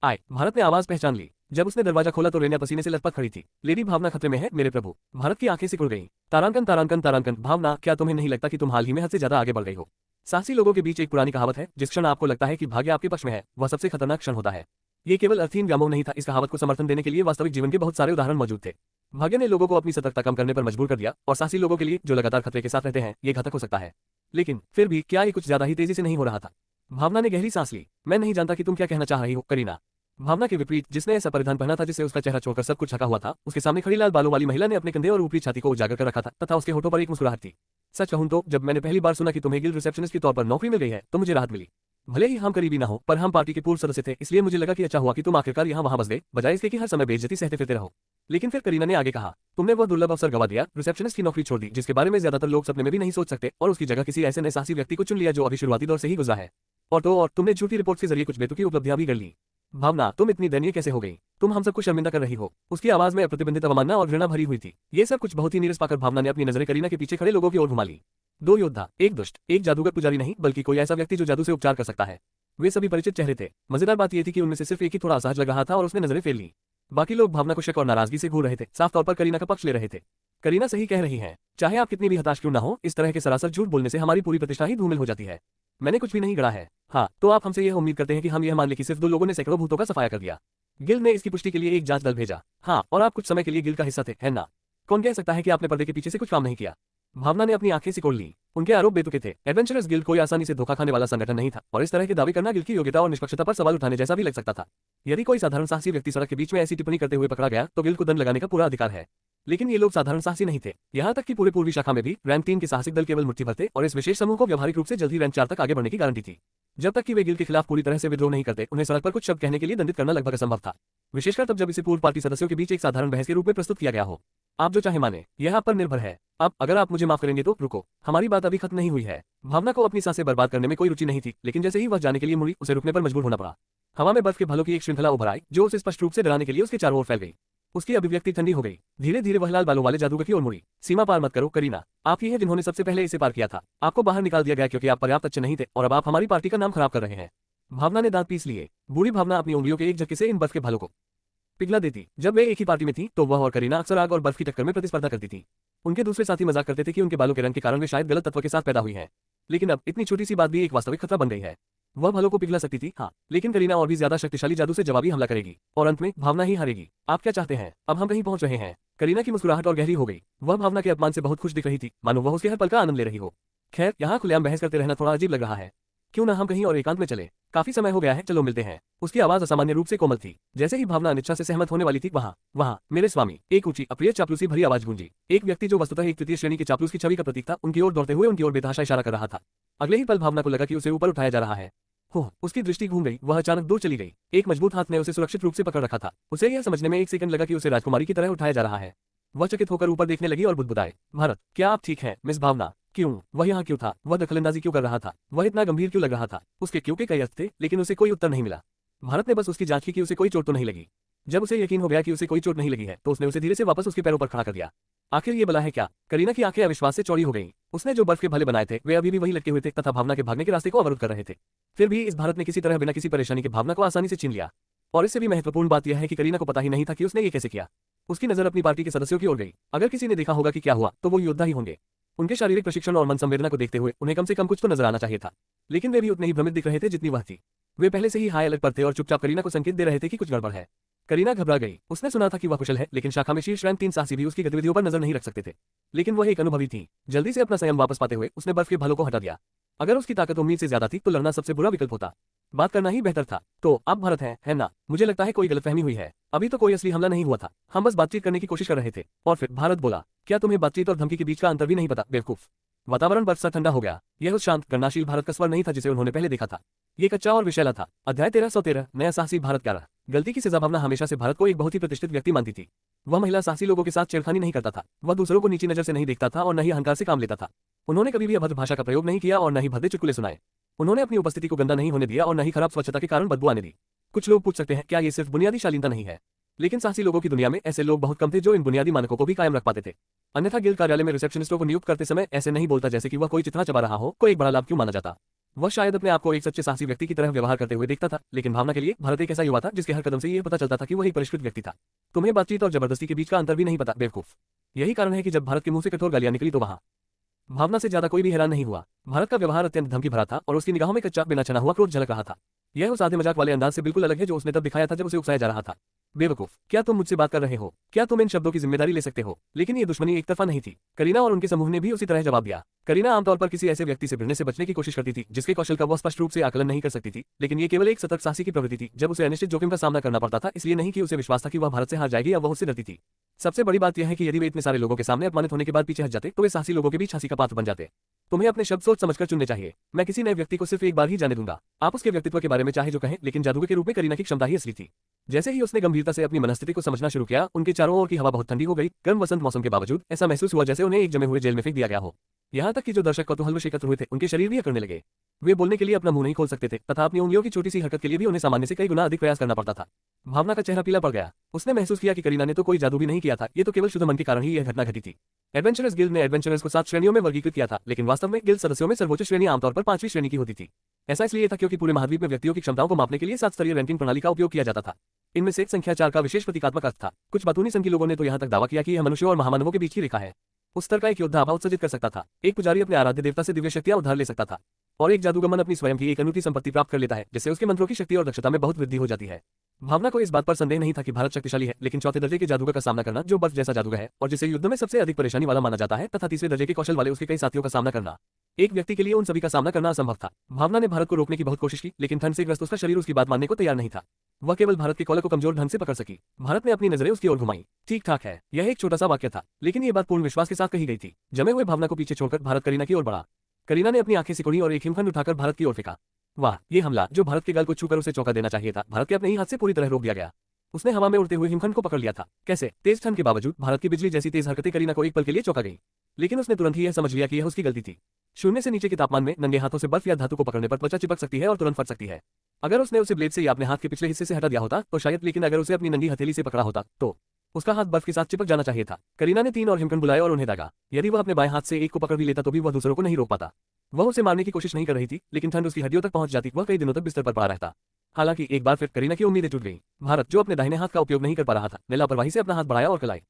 आई। भारत ने आवाज पहचान ली। जब उसने दरवाजा खोला तो रेना पसीने से लथपथ खड़ी थी। लेडी भावना खतरे में है मेरे प्रभु। भारत की आंखें सिकुड़ गईं। तारांकन तारांकन तारांकन। भावना, क्या तुम्हें नहीं लगता कि तुम हाल ही में हद से ज्यादा आगे बढ़ गई हो? साहसी लोगों के बीच एक पुरानी कहावत है, जिस क्षण आपको लगता है कि भाग्य आपके पक्ष में है वह सबसे खतरनाक क्षण होता है। ये केवल अर्थहीन व्यामोह नहीं था। इस कहावत को समर्थन देने के लिए वास्तविक जीवन के बहुत सारे उदाहरण मौजूद थे। भाग्य ने लोगों को अपनी सतर्कता कम करने पर मजबूर कर दिया और साहसी लोगों के लिए जो लगातार खतरे के साथ रहते हैं ये घातक हो सकता है। लेकिन फिर भी क्या ये कुछ ज्यादा ही तेजी से नहीं हो रहा था? भावना ने गहरी सांस ली। मैं नहीं जानता कि तुम क्या कहना चाह रही हो, करीना। भावना के विपरीत, जिसने ऐसा परिधान पहना था जिससे उसका चेहरा छोड़कर सब कुछ ढका हुआ था, उसके सामने खड़ी लाल बालों वाली महिला ने अपने कंधे और ऊपरी छाती को उजागर कर रखा था तथा उसके होठों पर एक मुस्कुराहट थी। सच कहूं तो जब मैंने पहली बार सुना कि तुम्हें गिल्ड रिसेप्शनिस्ट के तौर पर नौकरी मिल गई है तो मुझे राहत मिली। भले ही हम करीबी ना हो, पर हम पार्टी के पूर्व सदस्य थे, इसलिए मुझे लगा कि अच्छा हुआ कि तुम आखिरकार यहाँ वहां बस गए, बजाय इसके कि हर समय बेइज्जती सहते फिरते रहो। लेकिन फिर करीना ने आगे कहा, तुमने वह दुर्लभ अवसर गवा दिया, रिसेप्शनिस्ट की नौकरी छोड़ दी, जिसके बारे में ज्यादातर लोग सपने में भी नहीं सोच सकते, और उसकी जगह किसी ऐसे नए साहसी व्यक्ति को चुन लिया जो अभी शुरुआती दौर से ही गुजरा है। और तुमने झूठी रिपोर्ट के जरिए कुछ बेतुकी उपलब्धियां भी कर ली। भावना, तुम इतनी दयनीय कैसे हो गई? तुम हम सबको शर्मिंदा कर रही हो। उसकी आवाज में अप्रतिबंधित अवमानना और घृणा भरी हुई थी। ये सब कुछ बहुत ही नीरस पाकर भावना ने अपनी नजरें करीना के पीछे खड़े लोगों की ओर घुमा ली। दो योद्धा, एक दुष्ट, एक जादूगर पुजारी नहीं बल्कि कोई ऐसा व्यक्ति जो जादू से उपचार कर सकता है। वे सभी परिचित चेहरे थे। मजेदार बात यह थी कि उनमें से सिर्फ एक ही थोड़ा असहज लग रहा था और उसने नजरें फेर ली। बाकी लोग भावना को शक और नाराजगी से घूर रहे थे, साफ तौर पर करीना का पक्ष ले रहे थे। करीना सही कह रही है। चाहे आप कितनी भी हताश क्यों ना हो, इस तरह के सरासर झूठ बोलने से हमारी पूरी प्रतिष्ठा ही धूमिल हो जाती है। मैंने कुछ भी नहीं गढ़ा है। हाँ, तो आप हमसे यह उम्मीद करते हैं कि हम यह मान लें कि सिर्फ 2 लोगों ने सैकड़ों भूतों का सफाया कर दिया। गिल्ड ने इसकी पुष्टि के लिए एक जांच दल भेजा। हाँ, और आप कुछ समय के लिए गिल्ड का हिस्सा थे, है ना? कौन कह सकता है कि आपने पर्दे के पीछे से कुछ काम नहीं किया? भावना ने अपनी आंखें सिकोड़ ली। उनके आरोप बेतुके थे। एडवेंचरस गिल्ड कोई आसानी से धोखा खाने वाला संगठन नहीं था, और इस तरह के दावे करना गिल्ड की योग्यता और निष्पक्षता पर सवाल उठाने जैसा भी लग सकता था। यदि कोई साधारण साहसी व्यक्ति सड़क के बीच में ऐसी टिप्पणी करते हुए पकड़ा गया तो गिल्ड को दंड लगाने का पूरा अधिकार है। लेकिन ये लोग साधारण साहसी नहीं थे। यहाँ तक कि पूरे पूर्वी शाखा में भी रैंक 3 के साहसिक दल केवल मुट्ठी भर थे, और इस विशेष समूह को व्यवहारिक रूप से जल्द ही रैंक 4 तक आगे बढ़ने की गारंटी थी। जब तक कि वे गिल्ड के खिलाफ पूरी तरह से विद्रोह नहीं करते, उन्हें सड़क पर कुछ शब्द कहने के लिए दंडित करना लगभग असंभव था। विशेषकर तब जब इसे पूर्व पार्टी सदस्यों के बीच एक साधारण बहस के रूप में प्रस्तुत किया गया हो। आप जो चाहे माने, यह आप पर निर्भर है। अब अगर आप मुझे माफ करेंगे तो रुको, हमारी बात अभी खत्म नहीं हुई है। भावना को अपनी सांसें बर्बाद करने में कोई रुचि नहीं थी, लेकिन जैसे ही वह जाने के लिए मुड़ी, उसे रुकने पर मजबूर होना पड़ा। हवा में बर्फ के भालों की एक श्रृंखला उभर आई जो उसे स्पष्ट रूप से डराने के लिए उसके चारों ओर फैल गई। उसकी अभिव्यक्ति ठंडी हो गई। धीरे धीरे वह लाल बालों वाले जादूगर की ओर मुड़ी। सीमा पार मत करो करीना, आप ही हैं जिन्होंने सबसे पहले इसे पार किया था। आपको बाहर निकाल दिया गया क्योंकि आप पर्याप्त अच्छे नहीं थे और अब आप हमारी पार्टी का नाम खराब कर रहे हैं। भावना ने दांत पीस लिए। बूढ़ी भावना अपनी उंगलियों के एक झटके से इन बर्फ के भालों को पिघला देती। जब वे एक ही पार्टी में थी तो वह और करीना अक्सर आग और बर्फ की टक्कर में प्रतिस्पर्धा करती थी। उनके दूसरे साथी मजाक करते थे कि उनके बालों के रंग के कारण वे शायद गलत तत्व के साथ पैदा हुई हैं। लेकिन अब इतनी छोटी सी बात भी एक वास्तविक खतरा बन गई है। वह भालों को पिघला सकती थी, हाँ, लेकिन करीना और भी ज्यादा शक्तिशाली जादू से जवाबी हमला करेगी और अंत में भावना ही हारेगी। आप क्या चाहते हैं? अब हम कहीं पहुंच रहे हैं। करीना की मुस्कुराहट और गहरी हो गई। वह भावना के अपमान से बहुत खुश दिख रही थी, मानो वह उसके हर पल का आनंद ले रही हो। खैर, यहाँ खुलेआम बहस करते रहना थोड़ा अजीब लग रहा है। क्यों न हम कहीं और एकांत में चले? काफी समय हो गया है, चलो मिलते हैं। उसकी आवाज असामान्य रूप से कोमल थी। जैसे ही भावना अनिच्छा से सहमत होने वाली थी, वहाँ मेरे स्वामी, एक ऊंची अप्रिय चापलूसी भरी आवाज गूंजी। एक व्यक्ति जो वस्तुतः एक तृतीय श्रेणी के चापलूस की छवि का प्रतीक था, उनकी ओर दौड़ते हुए उनकी ओर बेतहाशा इशारा कर रहा था। अगले ही पल भावना को लगा कि उसे ऊपर उठाया जा रहा है। उसकी दृष्टि घूम गई। वह अचानक दूर चली गई। एक मजबूत हाथ ने उसे सुरक्षित रूप से पकड़ रखा था। उसे यह समझने में एक सेकंड लगा कि उसे राजकुमारी की तरह उठाया जा रहा है। वह चकित होकर ऊपर देखने लगी और बुदबुदाए, भारत, क्या आप ठीक हैं, मिस भावना? क्यों? वह यहाँ क्यों था? वह दखलंदाजी क्यों कर रहा था? वह इतना गंभीर क्यों लग रहा था? उसके क्यों के कई अर्थ थे, लेकिन उसे कोई उत्तर नहीं मिला। भारत ने बस उसकी जांच की कि उसे कोई चोट तो नहीं लगी। जब उसे यकीन हो गया कि उसे कोई चोट नहीं लगी है तो उसने उसे धीरे से वापस उसके पैरों पर खड़ा कर दिया। आखिर ये बला है क्या? करीना की आंखें अविश्वास से चौड़ी हो गईं। उसने जो बर्फ के भले बनाए थे वे अभी भी वही लटके हुए थे तथा भावना के भागने के रास्ते को अवरुद्ध कर रहे थे। फिर भी इस भारत ने किसी तरह बिना किसी परेशानी के भावना को आसानी से छीन लिया। और इससे भी महत्वपूर्ण बात यह है कि करीना को पता ही नहीं था कि उसने ये कैसे किया। उसकी नजर अपनी पार्टी के सदस्यों की ओर गई। अगर किसी ने देखा होगा कि क्या हुआ तो वो योद्धा ही होंगे। उनके शारीरिक प्रशिक्षण और मन संवेदना को देखते हुए उन्हें कम से कम कुछ तो नजर आना चाहिए था। लेकिन वे भी उतने ही भ्रमित दिख रहे थे जितनी वह थी। वे पहले से ही हाई अलर्ट पर थे और चुपचाप करीना को संकेत दे रहे थे कि कुछ गड़बड़ है। करीना घबरा गई। उसने सुना था कि वह कुशल है, लेकिन शाखा में शीर्ष रैंक 3 साहसी भी उसकी गतिविधियों पर नजर नहीं रख सकते थे। लेकिन वह एक अनुभवी थी। जल्दी से अपना संयम वापस पाते हुए उसने बर्फ के भालों को हटा दिया। अगर उसकी ताकत उम्मीद से ज्यादा थी तो लड़ना सबसे बुरा विकल्प होता। बात करना ही बेहतर था। तो आप भारत हैं, है ना? मुझे लगता है कोई गलतफहमी हुई है। अभी तो कोई असली हमला नहीं हुआ था। हम बस बातचीत करने की कोशिश कर रहे थे। और फिर भारत बोला, क्या तुम्हें बातचीत और धमकी के बीच का अंतर भी नहीं पता, बेवकूफ? वातावरण बर्फ सा ठंडा हो गया। यह उस शांत गणनाशील भारत का स्वर नहीं था जिसे उन्होंने पहले देखा था। ये कच्चा और विषैला था। अध्याय 1313, नया साहसी भारत 11। गलती की सजा। भावना हमेशा से भारत को एक बहुत ही प्रतिष्ठित व्यक्ति मानती थी। वह महिला साहसी लोगों के साथ छेड़खानी नहीं करता था। वह दूसरों को नीची नजर से नहीं देखता था और न ही अहंकार से काम लेता था। उन्होंने कभी भी अभद्र भाषा का प्रयोग नहीं किया और न ही भद्दे चुटकुले सुनाए। उन्होंने अपनी उपस्थिति को गंदा नहीं होने दिया और न ही खराब स्वच्छता के कारण बदबू आने दी। कुछ लोग पूछ सकते हैं, क्या ये सिर्फ बुनियादी शालीनता नहीं है? लेकिन साहसी लोगों की दुनिया में ऐसे लोग बहुत कम थे जो इन बुनियादी मानकों को भी कायम रख पाते थे। अन्यथा गिल्ड कार्यालय में रिसेप्शनिस्टों को नियुक्त करते समय ऐसे नहीं बोलता जैसे कि वह कोई चितना चबा रहा हो। कोई एक बड़ा लाभ क्यों माना जाता? वह शायद अपने आप को एक सच्चे साहसी व्यक्ति की तरह व्यवहार करते हुए देखता था। लेकिन भावना के लिए भारत एक ऐसा युवा था जिसके हर कदम से यह पता चलता था कि वह एक परिष्कृत व्यक्ति था। तुम्हें बातचीत और जबरदस्ती के बीच का अंतर भी नहीं पता, बेवकूफ। यही कारण है कि जब भारत के मुंह से कठोर गालियां निकली तो वहां भावना से ज्यादा कोई भी हैरान नहीं हुआ। भारत का व्यवहार अत्यंत धमकी भरा था और उसकी निगाहों में कच्चा बिना छना हुआ क्रोध झलक रहा था। यह उस आधे मजाक वाले अंदाज से बिल्कुल अलग है जो उसने तब दिखाया था जब उसे उकसाया जा रहा था। बेवकूफ, क्या तुम मुझसे बात कर रहे हो? क्या तुम इन शब्दों की जिम्मेदारी ले सकते हो? लेकिन ये दुश्मनी एक तरफा नहीं थी। करीना और उनके समूह ने भी उसी तरह जवाब दिया। करीना आमतौर पर किसी ऐसे व्यक्ति से भिड़ने से बचने की कोशिश करती थी जिसके कौशल का वह स्पष्ट रूप से आकलन नहीं कर सकती थी। लेकिन ये केवल एक सतर्क साहसी की प्रवृत्ति थी जब उसे अनिश्चित जोखिम का सामना करना पड़ता था, इसलिए नहीं कि उसे विश्वास था कि वह भारत से हार जाएगी या वह उससे डरती थी। सबसे बड़ी बात यह है कि यदि वे इतने सारे लोगों के सामने अपमानित होने के बाद पीछे हट जाते तो वे साहसी लोगों के बीच हंसी का पात्र बन जाते। तुम्हें अपने शब्द सोच समझकर चुनने चाहिए। मैं किसी नए व्यक्ति को सिर्फ एक बार ही जाने दूंगा। आप उसके व्यक्तित्व के बारे में चाहे जो कहें, लेकिन जादूगर के रूप में करीना की क्षमता ही असली थी। जैसे ही उसने गंभीरता से अपनी मनस्थिति को समझना शुरू किया, उनके चारों ओर की हवा बहुत ठंडी हो गई। गर्म वसंत मौसम के बावजूद ऐसा महसूस हुआ जैसे उन्हें एक जमे हुए जेल में फेंक दिया गया हो। यहाँ तक कि जो दर्शक कौतूहलवश एकत्र हुए थे उनके शरीर भी अकड़ने लगे। वे बोलने के लिए अपना मुंह नहीं खोल सकते थे तथा अपनी उंगलियों की छोटी सी हरकत के लिए भी उन्हें सामान्य से कई गुना अधिक प्रयास करना पड़ता था। भावना का चेहरा पीला पड़ गया। उसने महसूस किया कि करीना ने तो कोई जादू भी नहीं किया था, ये तो केवल शुद्ध मन के कारण ही यह घटना घटी थी। एडवेंचरर्स गिल्ड ने एडवेंचरर्स को 7 श्रेणियों में वर्गीकृत किया था, लेकिन वास्तव में गिल्ड सदस्यों में सर्वोच्च श्रेणी आमतौर पर 5वीं श्रेणी की होती थी। ऐसा इसलिए था क्योंकि पूरे महाद्वीप में व्यक्तियों की क्षमताओं को मापने के लिए 7 स्तरीय रैंकिंग प्रणाली का उपयोग किया जाता था। इनमें से संख्या 4 का विशेष प्रतीकात्मक अर्थ था। कुछ बातूनी संघ के लोगों ने तो यहाँ तक दावा किया कि यह मनुष्यों और महामानवों के बीच की रेखा है। उस स्तर का एक योद्धा आभा उत्सर्जित कर सकता था, एक पुजारी अपने आराध्य देवता से दिव्य शक्तियां उधार ले सकता था, और एक जादूगमन अपनी स्वयं की एक अनूठी संपत्ति प्राप्त कर लेता है जिससे उसके मंत्रों की शक्ति और दक्षता में बहुत वृद्धि हो जाती है। भावना को इस बात पर संदेह नहीं था कि भारत शक्तिशाली है, लेकिन चौथे दर्जे के जादूगर का सामना करना जो बर्फ जैसा जादूगर है और जिसे युद्ध में सबसे अधिक परेशानी वाला माना जाता है, तथा तीसरे दर्जे के कौशल वाले उसके कई साथियों का सामना करना, एक व्यक्ति के लिए उन सभी का सामना करना असंभव था। भावना ने भारत को रोकने की बहुत कोशिश की, लेकिन ठंड से ग्रस्त उसका शरीर उसकी बात मानने को तैयार नहीं था। वह केवल भारत के कॉलर को कमजोर ढंग से पकड़ सकी। भारत ने अपनी नजरें उसकी ओर घुमाई। ठीक ठाक है, यह एक छोटा सा वाक्य था, लेकिन ये बात पूर्ण विश्वास के साथ कही गई थी। जमे हुए भावना को पीछे छोड़कर भारत करीना की ओर बढ़ा। करीना ने अपनी आंखें सिकुड़ी और एक हिमखंड उठाकर भारत की ओर फेंका। वाह, ये हमला जो भारत के गल को छूकर उसे चौंका देना चाहिए था, भारत के अपने ही हाथ से पूरी तरह रोक दिया गया। उसने हवा में उड़ते हुए हिमखंड को पकड़ लिया था। कैसे? तेज ठंड के बावजूद भारत की बिजली जैसी तेज हरकतें करीना को एक पल के लिए चौंका गई, लेकिन उसने तुरंत ही यह समझ लिया कि यह उसकी गलती थी। शून्य से नीचे के तापमान में नंगे हाथों से बर्फ या धातु को पकड़ने पर त्वचा चिपक सकती है और तुरंत फट सकती है। अगर उसने उसे ब्लेड से या अपने हाथ के पिछले हिस्से से हटा दिया होता तो शायद, लेकिन अगर उसे अपनी नंगी हथेली से पकड़ा होता तो उसका हाथ बर्फ के साथ चिपक जाना चाहिए था। करीना ने 3 और हिमकंड बुलाए और उन्हें दागा। यदि वह अपने बाएं हाथ से एक को पकड़ भी लेता तो भी वह दूसरों को नहीं रोक पाता। वह उसे मारने की कोशिश नहीं कर रही थी, लेकिन ठंड उसकी हड्डियों तक पहुंच जाती, वह कई दिनों तक बिस्तर पर पड़ा रहता। हालांकि एक बार फिर करीना की उम्मीदें टूट गईं। भारत, जो अपने दाहिने हाथ का उपयोग नहीं कर पा रहा था, ने लापरवाही से अपना हाथ बढ़ाया और कलाई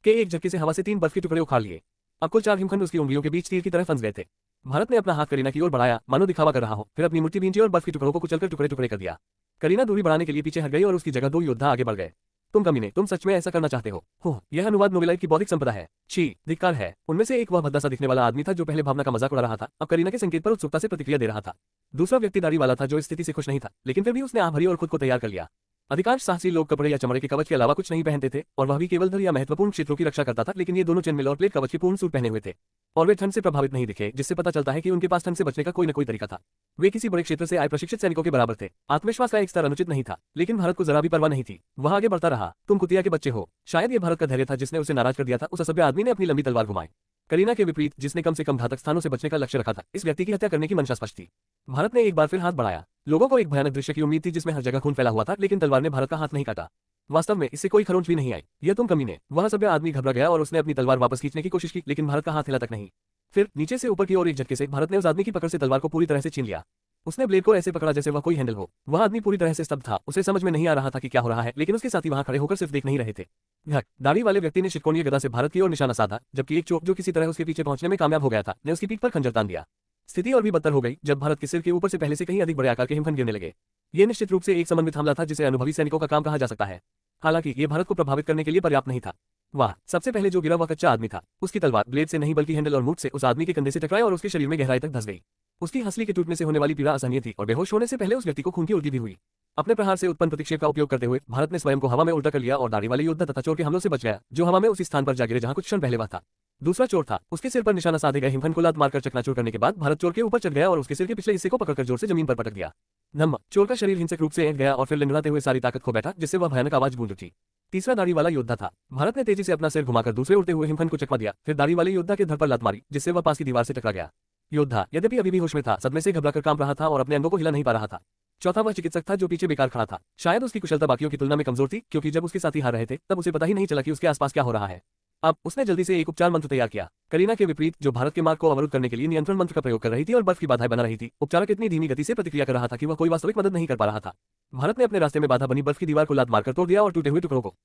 के एक झटके से हवा से 3 बर्फ के टुकड़े उखाड़ लिए। अब कुल 4 हिमखंड उसकी उंगलियों के बीच तीर की तरह फंस गए थे। भारत ने अपना हाथ करीना की ओर बढ़ाया, मानो दिखावा कर रहा हो, फिर अपनी मुट्ठी भींची और बर्फ के टुकड़ों को कुचलकर टुकड़े टुकड़े कर दिया। करीना दूरी बढ़ाने के लिए पीछे हट गई और उसकी जगह 2 योद्धा आगे बढ़ गए। तुम कमीने, तुम सच में ऐसा करना चाहते हो? यह अनुवाद नोवेलाइट की बौद्धिक संपदा है। छी, धिक्कार है। उनमें से एक वह भद्दा सा दिखने वाला आदमी था जो पहले भावना का मजाक उड़ा रहा था, अब करीना के संकेत पर उत्सुकता से प्रतिक्रिया दे रहा था। दूसरा व्यक्ति दाढ़ी वाला था जो इस स्थिति से खुश नहीं था, लेकिन फिर भी उसने आह भरी और खुद को तैयार कर लिया। अधिकांश साहसी लोग कपड़े या चमड़े के कवच के अलावा कुछ नहीं पहनते थे, और वह भी केवल धड़ या महत्वपूर्ण क्षेत्रों की रक्षा करता था, लेकिन ये दोनों चेनमेल और प्लेट कवच के पूर्ण सूट पहने हुए थे। और वे ठंड से प्रभावित नहीं दिखे, जिससे पता चलता है कि उनके पास ठंड से बचने का कोई न कोई तरीका था। वे किसी बड़े क्षेत्र से आए प्रशिक्षित सैनिकों के बराबर थे। आत्मविश्वास का एक स्तर अनुचित नहीं था, लेकिन भारत को जरा भी परवाह नहीं थी। वह आगे बढ़ता रहा। तुम कुतिया के बच्चे हो। शायद ये भारत का धैर्य था जिसने उसे नाराज कर दिया था। उस असभ्य आदमी ने अपनी लंबी तलवार घुमाई। करीना के विपरीत, जिसने कम से कम घातक स्थानों से बचने का लक्ष्य रखा था, इस व्यक्ति की हत्या करने की मंशा स्पष्ट थी। भारत ने एक बार फिर हाथ बढ़ाया। लोगों को एक भयानक दृश्य की उम्मीद थी जिसमें हर जगह खून फैला हुआ था, लेकिन तलवार ने भारत का हाथ नहीं काटा। वास्तव में इससे कोई खरोंच भी नहीं आई। यह तुम कमीने। वह सभ्य आदमी घबरा गया और उसने अपनी तलवार वापस खींचने की कोशिश की, लेकिन भारत का हाथ हिला तक नहीं। फिर नीचे से ऊपर की ओर एक झटके से भारत ने उस आदमी की पकड़ से तलवार को पूरी तरह से छीन लिया। उसने ब्लेड को ऐसे पकड़ा जैसे वह कोई हैंडल हो। वह आदमी पूरी तरह से स्तब्ध था। उसे समझ में नहीं आ रहा था कि क्या हो रहा है, लेकिन उसके साथी वहां खड़े होकर सिर्फ देख नहीं रहे थे। घट दाढ़ी वाले व्यक्ति ने षटकोणीय गदा से भारत की ओर निशाना साधा, जबकि एक चोर जो किसी तरह उसके पीछे पहुंचने में कामयाब हो गया था, ने उसकी पीठ पर खंजर तान दिया। स्थिति और भी बदतर हो गई जब भारत के सिर के ऊपर से पहले से कहीं अधिक बड़े आकार के हिमखंड गिरने लगे। ये निश्चित रूप से एक समन्वित हमला था जिसे अनुभवी सैनिकों का काम कहा जा सकता है। हालांकि ये भारत को प्रभावित करने के लिए पर्याप्त नहीं था। वाह, सबसे पहले जो गिरा वह कच्चा आदमी था। उसकी तलवार ब्लेड से नहीं बल्कि हैंडल और मुठ से उस आदमी के कंधे से टकराई और उसके शरीर में गहराई तक धंस गई। उसकी हंसली के टूटने से होने वाली पीड़ा असहनीय थी और बेहोश होने से पहले उस व्यक्ति को खून की उल्टी भी हुई। अपने प्रहार से उत्पन्न प्रतिक्षेप का उपयोग करते हुए भारत ने स्वयं को हवा में उल्टा कर लिया और दाढ़ी वाले योद्धा तथा चोर के हमलों से बच गया, जो हवा में उसी स्थान पर जा गिरे जहां कुछ क्षण पहले वह था। दूसरा चोर था। उसके सिर पर निशाना साधे गए हिमखंड को लात मारकर चकनाचूर करने के बाद भारत चोर के ऊपर चढ़ गया और उसके सिर के पिछले हिस्से को पकड़कर जोर से जमीन पर पटक दिया। धम्म, चोर का शरीर हिंसक रूप से ऐंठ गया और फिर लंगड़ाते हुए सारी ताकत खो बैठा, जिससे वह भयानक आवाज गूंज उठी। तीसरा दाढ़ी वाला योद्धा था। भारत ने तेजी से अपना सिर घुमाकर दूसरे उड़ते हुए हिमखंड को चकमा दिया, फिर दाढ़ी वाले योद्धा के धड़ पर लात मारी, जिससे वह पास की दीवार से टकरा गया। योद्धा यद्यपि अभी भी होश में था, सदमे से घबराकर कांप रहा था और अपने अंगों को हिला नहीं पा रहा था। चौथा वह चिकित्सक था जो पीछे बेकार खड़ा था। शायद उसकी कुशलता बाकियों की तुलना में कमजोर थी, क्योंकि जब उसके साथी हार रहे थे तब उसे पता ही नहीं चला कि उसके आसपास क्या हो रहा है। अब उसने जल्दी से एक उपचार मंत्र तैयार किया। करीना के विपरीत, जो भारत के मार्ग को अवरुद्ध करने के लिए नियंत्रण मंत्र का प्रयोग कर रही थी और बर्फ की बाधाएं बना रही थी, उपचारक इतनी धीमी गति से प्रतिक्रिया कर रहा था कि वह कोई वास्तविक मदद नहीं कर पा रहा था। भारत ने अपने रास्ते में बाधा बनी बर्फ की दीवार को लात मारकर तोड़ दिया और टूटे हुए टुकड़ों को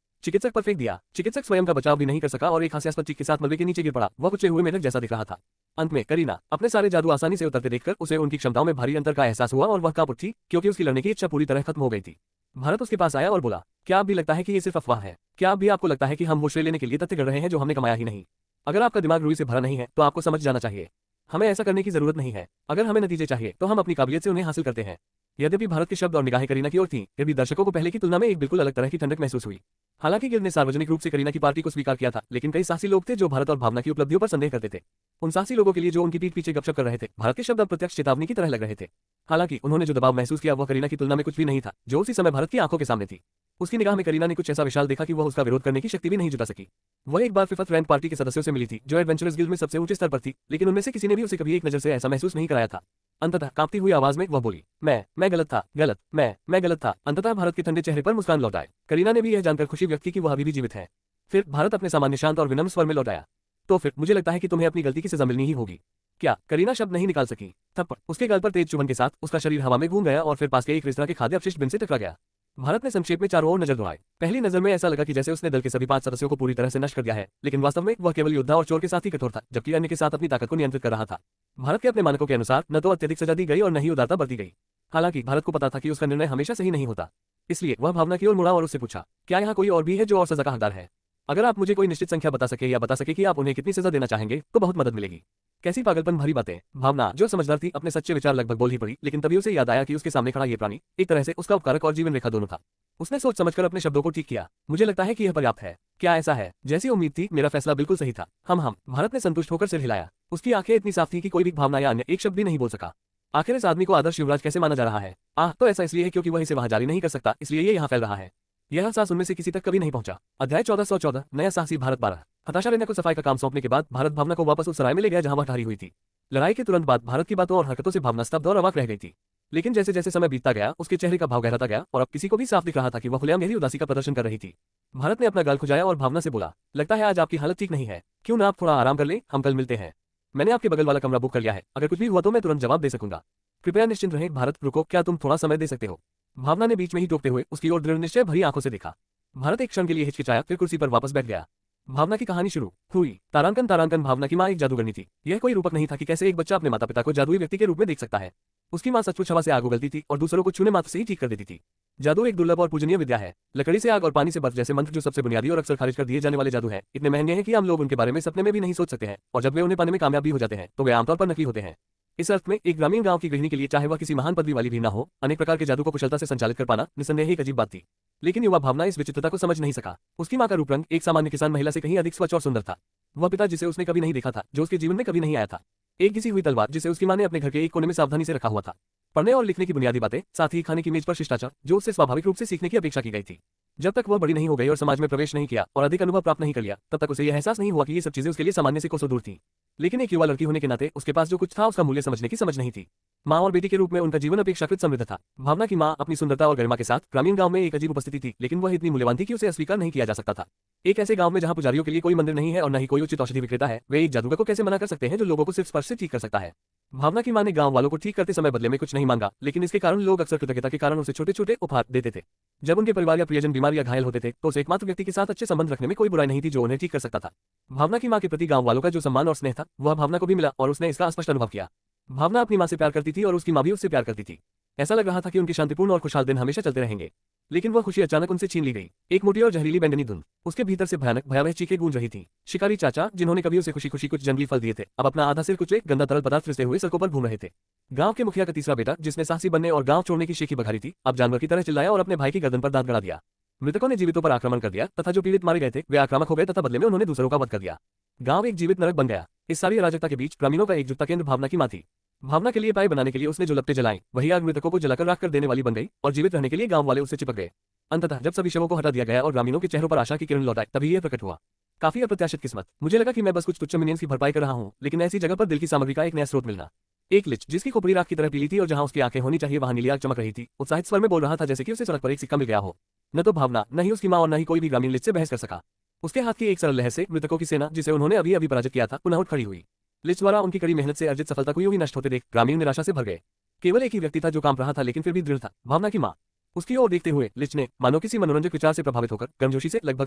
चिकित्सक पर फेंक दिया। चिकित्सक स्वयं का बचाव भी नहीं कर सका और एक हास्यास्पद चीख के साथ मलबे के नीचे गिर पड़ा। वह कुचले हुए मेढक जैसा दिख रहा था। अंत में करीना अपने सारे जादू आसानी से उतरते देखकर उसे उनकी क्षमताओं में भारी अंतर का एहसास हुआ और वह कांप उठी, क्योंकि उसकी लड़ने की इच्छा पूरी तरह खत्म हो गई थी। भारत उसके पास आया और बोला, क्या आप भी लगता है कि ये सिर्फ अफवाह है? क्या आप भी आपको लगता है कि हम वो श्रेय लेने के लिए तथ्य गढ़ रहे हैं जो हमने कमाया ही नहीं? अगर आपका दिमाग रुई से भरा नहीं है तो आपको समझ जाना चाहिए, हमें ऐसा करने की जरूरत नहीं है। अगर हमें नतीजे चाहिए तो हम अपनी काबिलियत से उन्हें हासिल करते हैं। यद्यपि भारत के शब्द और निगाहें करीना की ओर थीं, फिर भी दर्शकों को पहले की तुलना में एक बिल्कुल अलग तरह की ठंडक महसूस हुई। हालांकि गिल ने सार्वजनिक रूप से करीना की पार्टी को स्वीकार किया था, लेकिन कई साहसी लोग थे जो भारत और भावना की उपलब्धियों पर संदेह करते थे। उन साहसी लोगों के लिए जो उनकी पीठ पीछे गपशप कर रहे थे, भारत के शब्द अब प्रत्यक्ष चेतावनी की तरह लग रहे थे। हालांकि उन्होंने जो दबाव महसूस किया वह करीना की तुलना में कुछ भी नहीं था, जो उसी समय भारत की आंखों के सामने थी। उसकी निगाह में करीना ने कुछ ऐसा विशाल देखा कि वह उसका विरोध करने की शक्ति भी नहीं जुटा सकी। वह एक बार फिफ्थ रैंक पार्टी के सदस्यों से मिली थी, जो एडवेंचरस गिल्ड में सबसे ऊंचे स्तर पर थी, लेकिन उनमें से किसी ने भी उसे कभी एक नजर से ऐसा महसूस नहीं कराया था। अंततः कांपती हुई आवाज में वह बोली, मैं गलत था, गलत, मैं गलत था। अंततः भारत के ठंडे चेहरे पर मुस्कान लौट आए। करीना ने भी यह जानकर खुशी व्यक्त की कि वह अभी भी जीवित है। फिर भारत अपने सामान्य शांत और विनम्र स्वर में लौट आया। तो फिर मुझे लगता है कि तुम्हें अपनी गलती की सजा मिलनी ही होगी। क्या? करीना शब्द नहीं निकाल सकी। थप्पड़ उसके गाल पर तेज चुभन के साथ उसका शरीर हवा में घूम गया और फिर पास के एक रेस्तरां के खाद्य अपशिष्ट बिन से टकरा गया। भारत ने संक्षेप में चारों ओर नजर दौड़ाई। पहली नजर में ऐसा लगा कि जैसे उसने दल के सभी 5 सदस्यों को पूरी तरह से नष्ट कर दिया है, लेकिन वास्तव में वह केवल योद्धा और चोर के साथ ही कठोर था, जबकि अन्य के साथ अपनी ताकत को नियंत्रित कर रहा था। भारत के अपने मानकों के अनुसार न तो अत्यधिक सजा दी गई और न ही उदारता बरती गई। हालांकि भारत को पता था कि उसका निर्णय हमेशा सही नहीं होता, इसलिए वह भावना की ओर मुड़ा और उससे पूछा, क्या यहाँ कोई और भी है जो और सजा का हकदार है? अगर आप मुझे कोई निश्चित संख्या बता सके या बता सके कि आप उन्हें कितनी सजा देना चाहेंगे तो बहुत मदद मिलेगी। कैसी पागलपन भरी बातें। भावना, जो समझदार थी, अपने सच्चे विचार लगभग बोल ही पड़ी, लेकिन तभी उसे याद आया कि उसके सामने खड़ा ये प्राणी एक तरह से उसका उपकारक और जीवन रेखा दोनों था। उसने सोच समझकर अपने शब्दों को ठीक किया। मुझे लगता है कि यह पर्याप्त है। क्या ऐसा है? जैसी उम्मीद थी, मेरा फैसला बिल्कुल सही था। हम भारत ने संतुष्ट होकर सिर हिलाया। उसकी आंखें इतनी साफ थी कि कोई भी भावना या अन्य एक शब्द भी नहीं बोल सका। आखिर इस आदमी को आदर्श युवराज कैसे माना जा रहा है? तो ऐसा इसलिए है क्योंकि वह इसे वहां जारी नहीं कर सकता, इसलिए ये यहाँ फैल रहा है। यह एहसास उनमें से किसी तक कभी नहीं पहुंचा। अध्याय 1414 नया साहसी भारत 12। हताशा लेना को सफाई का काम सौंपने के बाद भारत भावना को वापस उस सराय में ले गया जहां वह ठहरी हुई थी। लड़ाई के तुरंत बाद भारत की बातों और हरकतों से भावना स्तब्ध और अवाक रह गई थी। लेकिन जैसे जैसे समय बीतता गया उसके चेहरे का भाव गहराता गया और अब किसी को भी साफ दिख रहा था कि वह खुलेआम गहरी उदासी का प्रदर्शन कर रही थी। भारत ने अपना गाल खुजाया और भावना से बोला, लगता है आज आपकी हालत ठीक नहीं है, क्यों ना आप थोड़ा आराम कर ले, हम कल मिलते हैं। मैंने आपके बगल वाला कमरा बुक कर लिया है, अगर कुछ भी हुआ तो मैं तुरंत जवाब दे सकूंगा। कृपया निश्चिंत रहें भारत, रुको, क्या तुम थोड़ा समय दे सकते हो? भावना ने बीच में ही टोकते हुए उसकी ओर दृढ़ निश्चय भरी आंखों से देखा। भारत एक क्षण के लिए हिचकिचाया, फिर कुर्सी पर वापस बैठ गया। भावना की कहानी शुरू हुई। तारांकन तारांकन भावना की माँ एक जादूगरनी थी। यह कोई रूपक नहीं था कि कैसे एक बच्चा अपने माता पिता को जादुई व्यक्ति के रूप में देख सकता है। उसकी माँ सचमुच हवा से आग उगलती थी और दूसरों को छूने मात्र से ही ठीक कर देती थी। जादू एक दुर्लभ और पूजनीय विद्या है। लकड़ी से आग और पानी से बर्फ जैसे मंत्र जो सबसे बुनियादी और अक्सर खारिज कर दिए जाने वाले जादू हैं, इतने महंगे हैं कि आम लोग उनके बारे में सपने में भी नहीं सोच सकते हैं, और जब वे उन्हें पाने में कामयाब भी हो जाते हैं तो वे आमतौर पर नकली होते हैं। इस अर्थ में एक ग्रामीण गांव की गृहिणी के लिए, चाहे वह किसी महान पदवी वाली भी ना हो, अनेक प्रकार के जादू को कुशलता से संचालित कर पाना निस्संदेह एक अजीब बात थी। लेकिन युवा भावना इस विचित्रता को समझ नहीं सका। उसकी माँ का रूप रंग एक सामान्य किसान महिला से कहीं अधिक स्वच्छ और सुंदर था। वह पिता जिसे उसने कभी नहीं देखा था, जो उसके जीवन में कभी नहीं आया था। एक घिसी हुई तलवार जिसे उसकी माँ ने अपने घर के एक कोने में सावधानी से रखा हुआ था। पढ़ने और लिखने की बुनियादी बातें, साथ ही खाने की मेज पर शिष्टाचार जो उससे स्वाभाविक रूप से सीखने की अपेक्षा की गई थी। जब तक वह बड़ी नहीं हो गई और समाज में प्रवेश नहीं किया और अधिक अनुभव प्राप्त नहीं कर लिया, तब तक उसे यह एहसास नहीं हुआ कि ये सब चीजें उसके लिए सामान्य से कोसों दूर थीं। लेकिन एक युवा लड़की होने के नाते उसके पास जो कुछ था उसका मूल्य समझने की समझ नहीं थी। माँ और बेटी के रूप में उनका जीवन अपेक्षाकृत समृद्ध था। भावना की माँ अपनी सुंदरता और गरिमा के साथ ग्रामीण गांव में एक अजीब उपस्थिति थी, लेकिन वह इतनी मूल्यवान थी कि उसे अस्वीकार नहीं किया जा सकता था। एक ऐसे गांव में जहां पुजारियों के लिए कोई मंदिर नहीं है और न ही कोई उचित औषधि विक्रेता है, वे एक जादूगर को कैसे मना कर सकते हैं जो लोगों को सिर्फ स्पर्श से ठीक कर सकता है। भावना की माँ ने गांव वालों को ठीक करते समय बदले में कुछ नहीं मांगा, लेकिन इसके कारण लोग अक्सर कृतज्ञता के कारण उसे छोटे छोटे उपहार देते थे। जब उनके परिवार या प्रियजन बीमार या घायल होते थे तो उस एकमात्र व्यक्ति के साथ अच्छे संबंध रखने में कोई बुराई नहीं थी जो उन्हें ठीक कर सकता था। भावना की माँ के प्रति गांव वालों का जो सम्मान और स्नेह था वह भावना को भी मिला और उसने इसका स्पष्ट अनुभव किया। भावना अपनी माँ से प्यार करती थी और उसकी माँ भी उससे प्यार करती थी। ऐसा लग रहा था कि उनके शांतिपूर्ण और खुशहाल दिन हमेशा चलते रहेंगे। लेकिन वह खुशी अचानक उनसे छीन ली गई। एक मोटी और जहरीली बैंगनी धुंध उसके भीतर से भयानक भयावह चीखें गूंज रही थी। शिकारी चाचा, जिन्होंने कभी उसे खुशी खुशी कुछ जंगली फल दिए थे, अब अपना आधा सिर कुचले गंदा तरल पदार्थ फिरते हुए सड़कों पर घूम रहे थे। गांव के मुखिया का तीसरा बेटा, जिसने साहसी बनने और गांव छोड़ने की शेखी बघारी थी, अब जानवर की तरह चिल्लाया और अपने भाई की गर्दन पर दांत गड़ा दिया। मृतकों ने जीवितों पर आक्रमण कर दिया तथा जो पीड़ित मारे गए थे वे आक्रामक हो गए तथा बदले में उन्होंने दूसरों का वध कर दिया। गांव एक जीवित नरक बन गया। इस सारी अराजकता के बीच ग्रामीणों का एकजुटता केंद्र भावना की माँ थी। भावना के लिए पाए बनाने के लिए उसने जो लपटें जलाई, वही आग मृतकों को जलाकर राख कर देने वाली बन गई और जीवित रहने के लिए गांव वाले उससे चिपक गए। अंततः जब सभी शवों को हटा दिया गया और ग्रामीणों के चेहरों पर आशा की किरण लौट आई, तभी यह प्रकट हुआ। काफी अप्रत्याशित किस्मत। मुझे लगा कि मैं बस कुछ तुच्छ मिनियंस की भरपाई कर रहा हूँ, लेकिन ऐसी जगह पर दिल की सामग्री का एक नया स्रोत मिलना। एक लिच जिसकी खोपड़ी राख की तरह पीली थी और जहां उसकी आंखें होनी चाहिए वहां नीली आग चमक रही थी, उत्साहित स्वर में बोल रहा था जैसे कि उसे सड़क पर एक सिक्का मिल गया हो। न तो भावना, न ही उसकी माँ और न ही कोई भी ग्रामीण लिच से बहस कर सका। उसके हाथ की एक सरल लहर से मृतकों की सेना, जिसे उन्होंने अभी अभी पराजित किया था, पुनः उठ खड़ी हुई। लिच द्वारा उनकी कड़ी मेहनत से अर्जित सफलता को यूं ही नष्ट होते देख ग्रामीण निराशा से भर गए। केवल एक ही व्यक्ति था जो काम रहा था लेकिन फिर भी दृढ़ था, भावना की माँ। उसकी ओर देखते हुए लिच ने मानो किसी मनोरंजक विचार से प्रभावित होकर गर्मजोशी से लगभग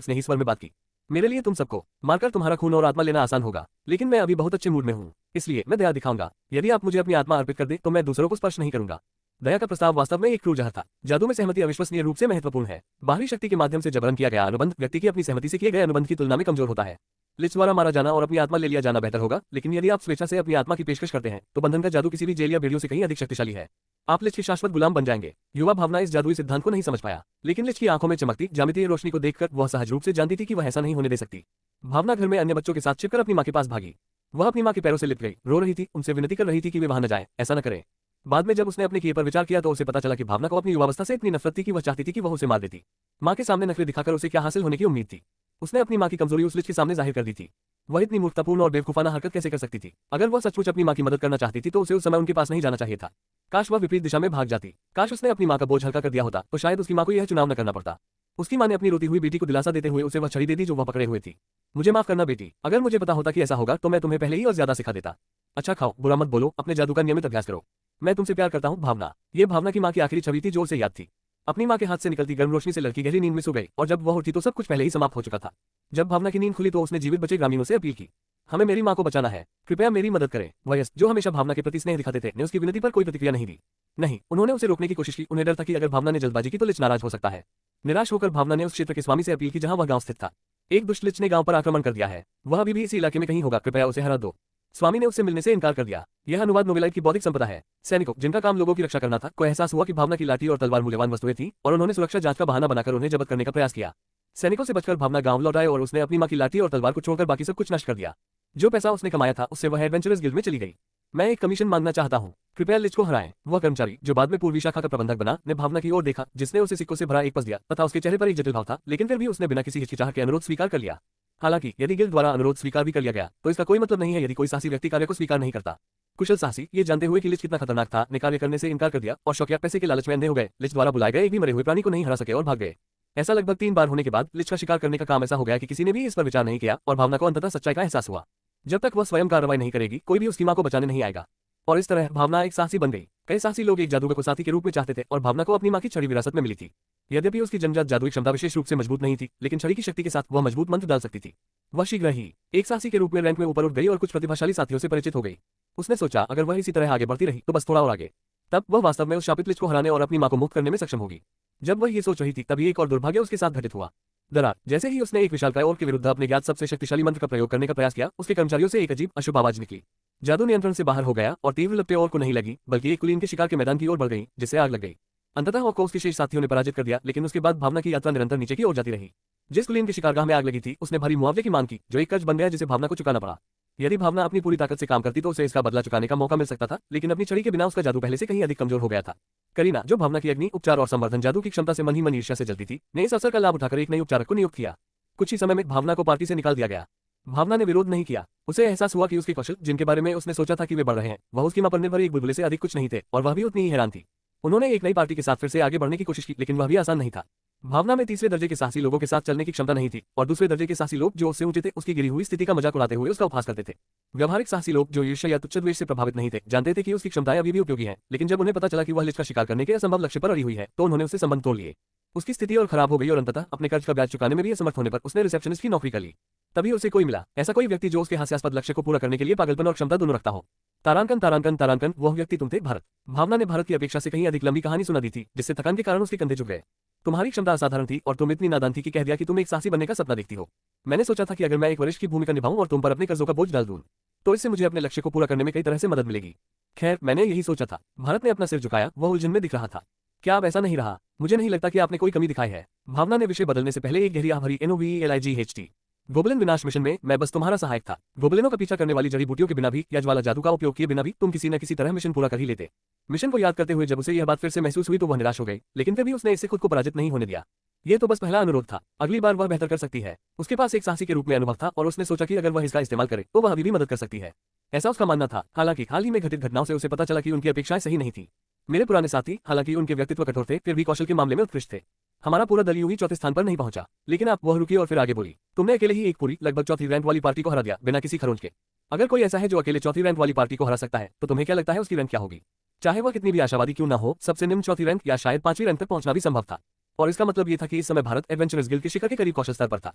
स्नेही स्वर में बात की। मेरे लिए तुम सबको मारकर तुम्हारा खून और आत्मा लेना आसान होगा, लेकिन मैं अभी बहुत अच्छे मूड में हूँ, इसलिए मैं दया दिखाऊंगा। यदि आप मुझे अपनी आत्मा अर्पित कर दे तो मैं दूसरों को स्पर्श नहीं करूंगा। दया का प्रस्ताव वास्तव में एक क्रूर जहर था। जादू में सहमति अविश्वसनीय रूप से महत्वपूर्ण है। बाहरी शक्ति के माध्यम से जबरन किया गया अनुबंध व्यक्ति की अपनी सहमति से किए गए अनुबंध की तुलना में कमजोर होता है। लिच द्वारा मारा जाना और अपनी आत्मा ले लिया जाना बेहतर होगा, लेकिन यदि आप स्वेच्छा से अपनी आत्मा की पेशकश करते हैं तो बंधन का जादू किसी भी जेल या बेड़ियों से कहीं अधिक शक्तिशाली है। आप लिच के शाश्वत गुलाम बन जाएंगे। युवा भावना इस जादुई सिद्धांत को नहीं समझ पाया, लेकिन लिच की आंखों में चमकती ज्यामितीय रोशनी को देखकर वह सहज रूप से जानती थी कि वह ऐसा नहीं होने दे सकती। भावना घर में अन्य बच्चों के साथ छिपकर अपनी माँ के पास भागी। वह अपनी माँ के पैरों से लिपट गई, रो रही थी, उनसे विनती कर रही थी कि वे वहां न जाएं, ऐसा न करें। बाद में जब उसने अपने किए पर विचार किया तो उसे पता चला कि भावना को अपनी युवावस्था से इतनी नफरत थी कि वह चाहती थी कि वह उसे मार देती। माँ के सामने नखरे दिखाकर उसे क्या हासिल होने की उम्मीद थी? उसने अपनी माँ की कमजोरी उस लिच के सामने जाहिर कर दी थी। वह इतनी मूर्खतापूर्ण और बेवकूफाना हरकत कैसे कर सकती थी? अगर वह सचमुच अपनी माँ की मदद करना चाहती थी तो उसे उस समय उनके पास नहीं जाना चाहिए था। काश वह विपरीत दिशा में भाग जाती। काश उसने अपनी माँ का बोझ हल्का कर दिया होता तो शायद उसकी माँ को यह चुनाव न करना पड़ता। उसकी माँ ने अपनी रोती हुई बेटी को दिलासा देते हुए उसे वह छड़ी दे दी जो वह पकड़े हुए थी। मुझे माफ करना बेटी, अगर मुझे पता होता कि ऐसा होगा तो मैं तुम्हें पहले ही और ज्यादा सिखा देता। अच्छा खाओ, बुरा मत बोलो, अपने जादू का नियमित अभ्यास करो। मैं तुमसे प्यार करता हूँ भावना। ये भावना की माँ की आखिरी छवि थी जो उसे याद थी। अपनी माँ के हाथ से निकलती गर्म रोशनी से लड़की गहरी नींद में सो गई और जब वह उठी तो सब कुछ पहले ही समाप्त हो चुका था। जब भावना की नींद खुली तो उसने जीवित बचे ग्रामीणों से अपील की, हमें मेरी माँ को बचाना है, कृपया मेरी मदद करें। वयस्क, जो हमेशा भावना के प्रति स्नेह दिखाते थे, ने उसकी विनती पर कोई प्रतिक्रिया नहीं दी। नहीं, उन्होंने उसे रोकने की कोशिश की। उन्हें डर था कि अगर भावना ने जल्दबाजी की तो लिच नाराज हो सकता है। निराश होकर भावना ने उस क्षेत्र के स्वामी से अपील की जहां वह गांव स्थित था। एक दुष्ट लिच ने गांव पर आक्रमण कर दिया है, वह अभी भी इसी इलाके में कहीं होगा, कृपया उसे हरा दो। स्वामी ने उससे मिलने से इनकार कर दिया। यह अनुवाद नोवेलाइट की बौद्धिक संपदा है। सैनिकों, जिनका काम लोगों की रक्षा करना था, को एहसास हुआ कि भावना की लाठी और तलवार मूल्यवान वस्तुएं थीं और उन्होंने सुरक्षा जांच का बहाना बनाकर उन्हें जब्त करने का प्रयास किया। सैनिकों से बचकर भावना गांव लौट आए और उसने अपनी माँ की लाठी और तलवार को छोड़कर बाकी सब कुछ नष्ट कर दिया। जो पैसा उसने कमाया था उससे वह एडवेंचरस गिल्ड में चली गई। मैं एक कमीशन मांगना चाहता हूँ, कृपया लिच को हराएं। वह कर्मचारी, जो बाद में पूर्वी शाखा का प्रबंधक बना, ने भावना की ओर देखा जिसने उसे सिक्कों से भरा एक पस दिया तथा उसके चेहरे पर एक जटिल भाव था, लेकिन फिर भी उसने बिना किसी हिचकिचाहट के अनुरोध स्वीकार कर लिया। हालांकि यदि गिल्ड द्वारा अनुरोध स्वीकार भी कर लिया गया तो इसका कोई मतलब नहीं है यदि कोई साहसी व्यक्ति कार्य को स्वीकार नहीं करता। कुशल साहसी ये जानते हुए कि लिच कितना खतरनाक था, ने कार्य करने से इनकार कर दिया और शौकिया पैसे के लालच में अंधे हो गए। लिच द्वारा बुलाए गए एक भी मरे हुए प्राणी को नहीं हरा सके और भाग गए। ऐसा लगभग 3 बार होने के बाद लिच का शिकार करने का काम ऐसा हो गया कि किसी ने भी इस पर विचार नहीं किया और भावना को अंततः सच्चाई का एहसास हुआ। जब तक वह स्वयं कार्रवाई नहीं करेगी, कोई भी उसकी मां को बचाने नहीं आएगा। और इस तरह भावना एक साहसी बन गई। कई साहसी लोग एक जादूगर को साथी के रूप में चाहते थे और भावना को अपनी मां की छड़ी विरासत में मिली थी। यद्यपि उसकी जन्मजात जादुई क्षमता विशेष रूप से मजबूत नहीं थी, लेकिन छड़ी की शक्ति के साथ वह मजबूत मंत्र डाल सकती थी। वह शीघ्र ही एक साहसी के रूप में रैंक में ऊपर उठ गई और कुछ प्रतिभाशाली साथियों से परिचित हो गई। उसने सोचा अगर वह इसी तरह आगे बढ़ती रही तो बस थोड़ा और आगे, तब वह वास्तव में उस शापित लिच को हराने और अपनी मां को मुक्त करने में सक्षम होगी। जब वह ये सोच रही थी तभी एक और दुर्भाग्य उसके साथ घटित हुआ। दरअसल जैसे ही उसने एक विशालकाय और के विरुद्ध अपने ज्ञात सबसे शक्तिशाली मंत्र का प्रयोग करने का प्रयास किया, उसके कर्मचारियों से एक अजीब अशुभ आवाज निकली। जादू नियंत्रण से बाहर हो गया और तीव्र लपटें और को नहीं लगी, बल्कि एक कुलीन के शिकार के मैदान की ओर बढ़ गई, जिससे आग लग गई। अंततः वह को उसके शेष साथियों ने पराजित कर दिया, लेकिन उसके बाद भावना की यात्रा निरंतर नीचे की ओर जाती रही। जिस कुलीन के शिकारगाह में आग लगी थी, उसने भारी मुआवजे की मांग की, जो एक कर्ज बन गया जिसे भावना को चुकाना पड़ा। यदि भावना अपनी पूरी ताकत से काम करती तो उसे इसका बदला चुकाने का मौका मिल सकता था, लेकिन अपनी छड़ी के बिना उसका जादू पहले से कहीं अधिक कमजोर हो गया था। करीना, जो भावना की अग्नि उपचार और संवर्धन जादू की क्षमता से मन ही मन ईर्ष्या से जलती थी, ने इस अवसर का लाभ उठाकर एक नई उपचारक को नियुक्त किया। कुछ ही समय में भावना को पार्टी से निकाल दिया गया। भावना ने विरोध नहीं किया। उसे एहसास हुआ कि उसके कौशल, जिनके बारे में उसने सोचा था कि वे बढ़ रहे हैं, वह उसकी मां पर निर्भर एक बुलबुले से अधिक कुछ नहीं थे, और वह भी उतनी ही हैरान थी। उन्होंने एक नई पार्टी के साथ फिर से आगे बढ़ने की कोशिश की, लेकिन वह भी आसान नहीं था। भावना में तीसरे दर्जे के साहसी लोगों के साथ चलने की क्षमता नहीं थी, और दूसरे दर्जे के साहसी लोग जो उससे ऊंचे थे उसकी गिरी हुई स्थिति का मजाक उड़ाते हुए उसका उपहास करते थे। व्यवहारिक साहसी लोग जो ईर्ष्या या तुच्छद्वेष से प्रभावित नहीं थे, जानते थे कि उसकी क्षमताएं अभी भी उपयोगी हैं, लेकिन जब उन्हें पता चला कि वह लिच का शिकार करने के असंभव लक्ष्य पर अड़ी हुई है, तो उन्होंने उससे संबंध तोड़ लिए। उसकी स्थिति और खराब हो गई और अंततः अपने कर्ज का ब्याज चुकाने में भी असमर्थ होने पर उसने रिसेप्शनिस्ट की नौकरी कर ली। तभी उसे कोई मिला, ऐसा कोई व्यक्ति जो उसके हास्यास्पद लक्ष्य को पूरा करने के लिए पागलपन और क्षमता दोनों रखता हो। तारांकन तारांकन तारांकन, वह व्यक्ति तुम थे, भारत। भावना ने भारत की अपेक्षा से कहीं अधिक लंबी कहानी सुना दी थी, जिससे थकान के कारण उसके कंधे झुक गए। तुम्हारी क्षमता असाधारण थी और तुम इतनी नादान थी कि कह दिया कि तुम एक साहसी बनने का सपना देखती हो। मैंने सोचा था कि अगर मैं एक वरिष्ठ की भूमिका निभाऊं और तुम पर अपने कर्जों का बोझ डाल दूं, तो इससे मुझे अपने लक्ष्य को पूरा करने में कई तरह से मदद मिलेगी। खैर, मैंने यही सोचा था। भारत ने अपना सिर झुकाया, वह उलझन में दिख रहा था। क्या अब ऐसा नहीं रहा? मुझे नहीं लगता कि आपने कोई कमी दिखाई है। भावना ने विषय बदलने से पहले एक गहरी आह भरी NOVELIGHT। गोबलिन विनाश मिशन में मैं बस तुम्हारा सहायक था। गोबलिनों का पीछा करने वाली जड़ी बूटियों के बिना भी या ज्वाला जादू का उपयोग किए बिना भी तुम किसी न किसी तरह मिशन पूरा कर ही लेते। मिशन को याद करते हुए जब उसे यह बात फिर से महसूस हुई तो वह निराश हो गई, लेकिन फिर भी उसने इससे खुद को पराजित नहीं होने दिया। ये तो बस पहला अनुरोध था, अगली बार वह बेहतर कर सकती है। उसके पास एक साहसी के रूप में अनुभव था और उसने सोचा कि अगर वह इसका इस्तेमाल करे तो वह अभी भी मदद कर सकती है। ऐसा उसका मानना था। हालांकि हाल ही में घटित घटनाओं से उसे पता चला कि उनकी अपेक्षाएं सही नहीं थी। मेरे पुराने साथी, हालांकि उनके व्यक्तित्व कठोर थे, फिर भी कौशल के मामले में उत्कृष्ट थे। हमारा पूरा दल यूं ही चौथे स्थान पर नहीं पहुंचा, लेकिन आप वह रुकी और फिर आगे बोली। तुमने अकेले ही एक पूरी लगभग चौथी रैंक वाली पार्टी को हरा दिया, बिना किसी खरोंच के। अगर कोई ऐसा है जो अकेले चौथी रैंक वाली पार्टी को हरा सकता है, तो तुम्हें क्या लगता है उसकी रैंक क्या होगी? चाहे वह कितनी भी आशावादी क्यों न हो, सबसे निम्न चौथी रैंक या शायद 5वीं रैंक तक पहुंचना भी संभव था। और इसका मतलब ये था कि इस समय भारत एडवेंचरस गिल्ड के शिखर के करीब कौशल स्तर पर था।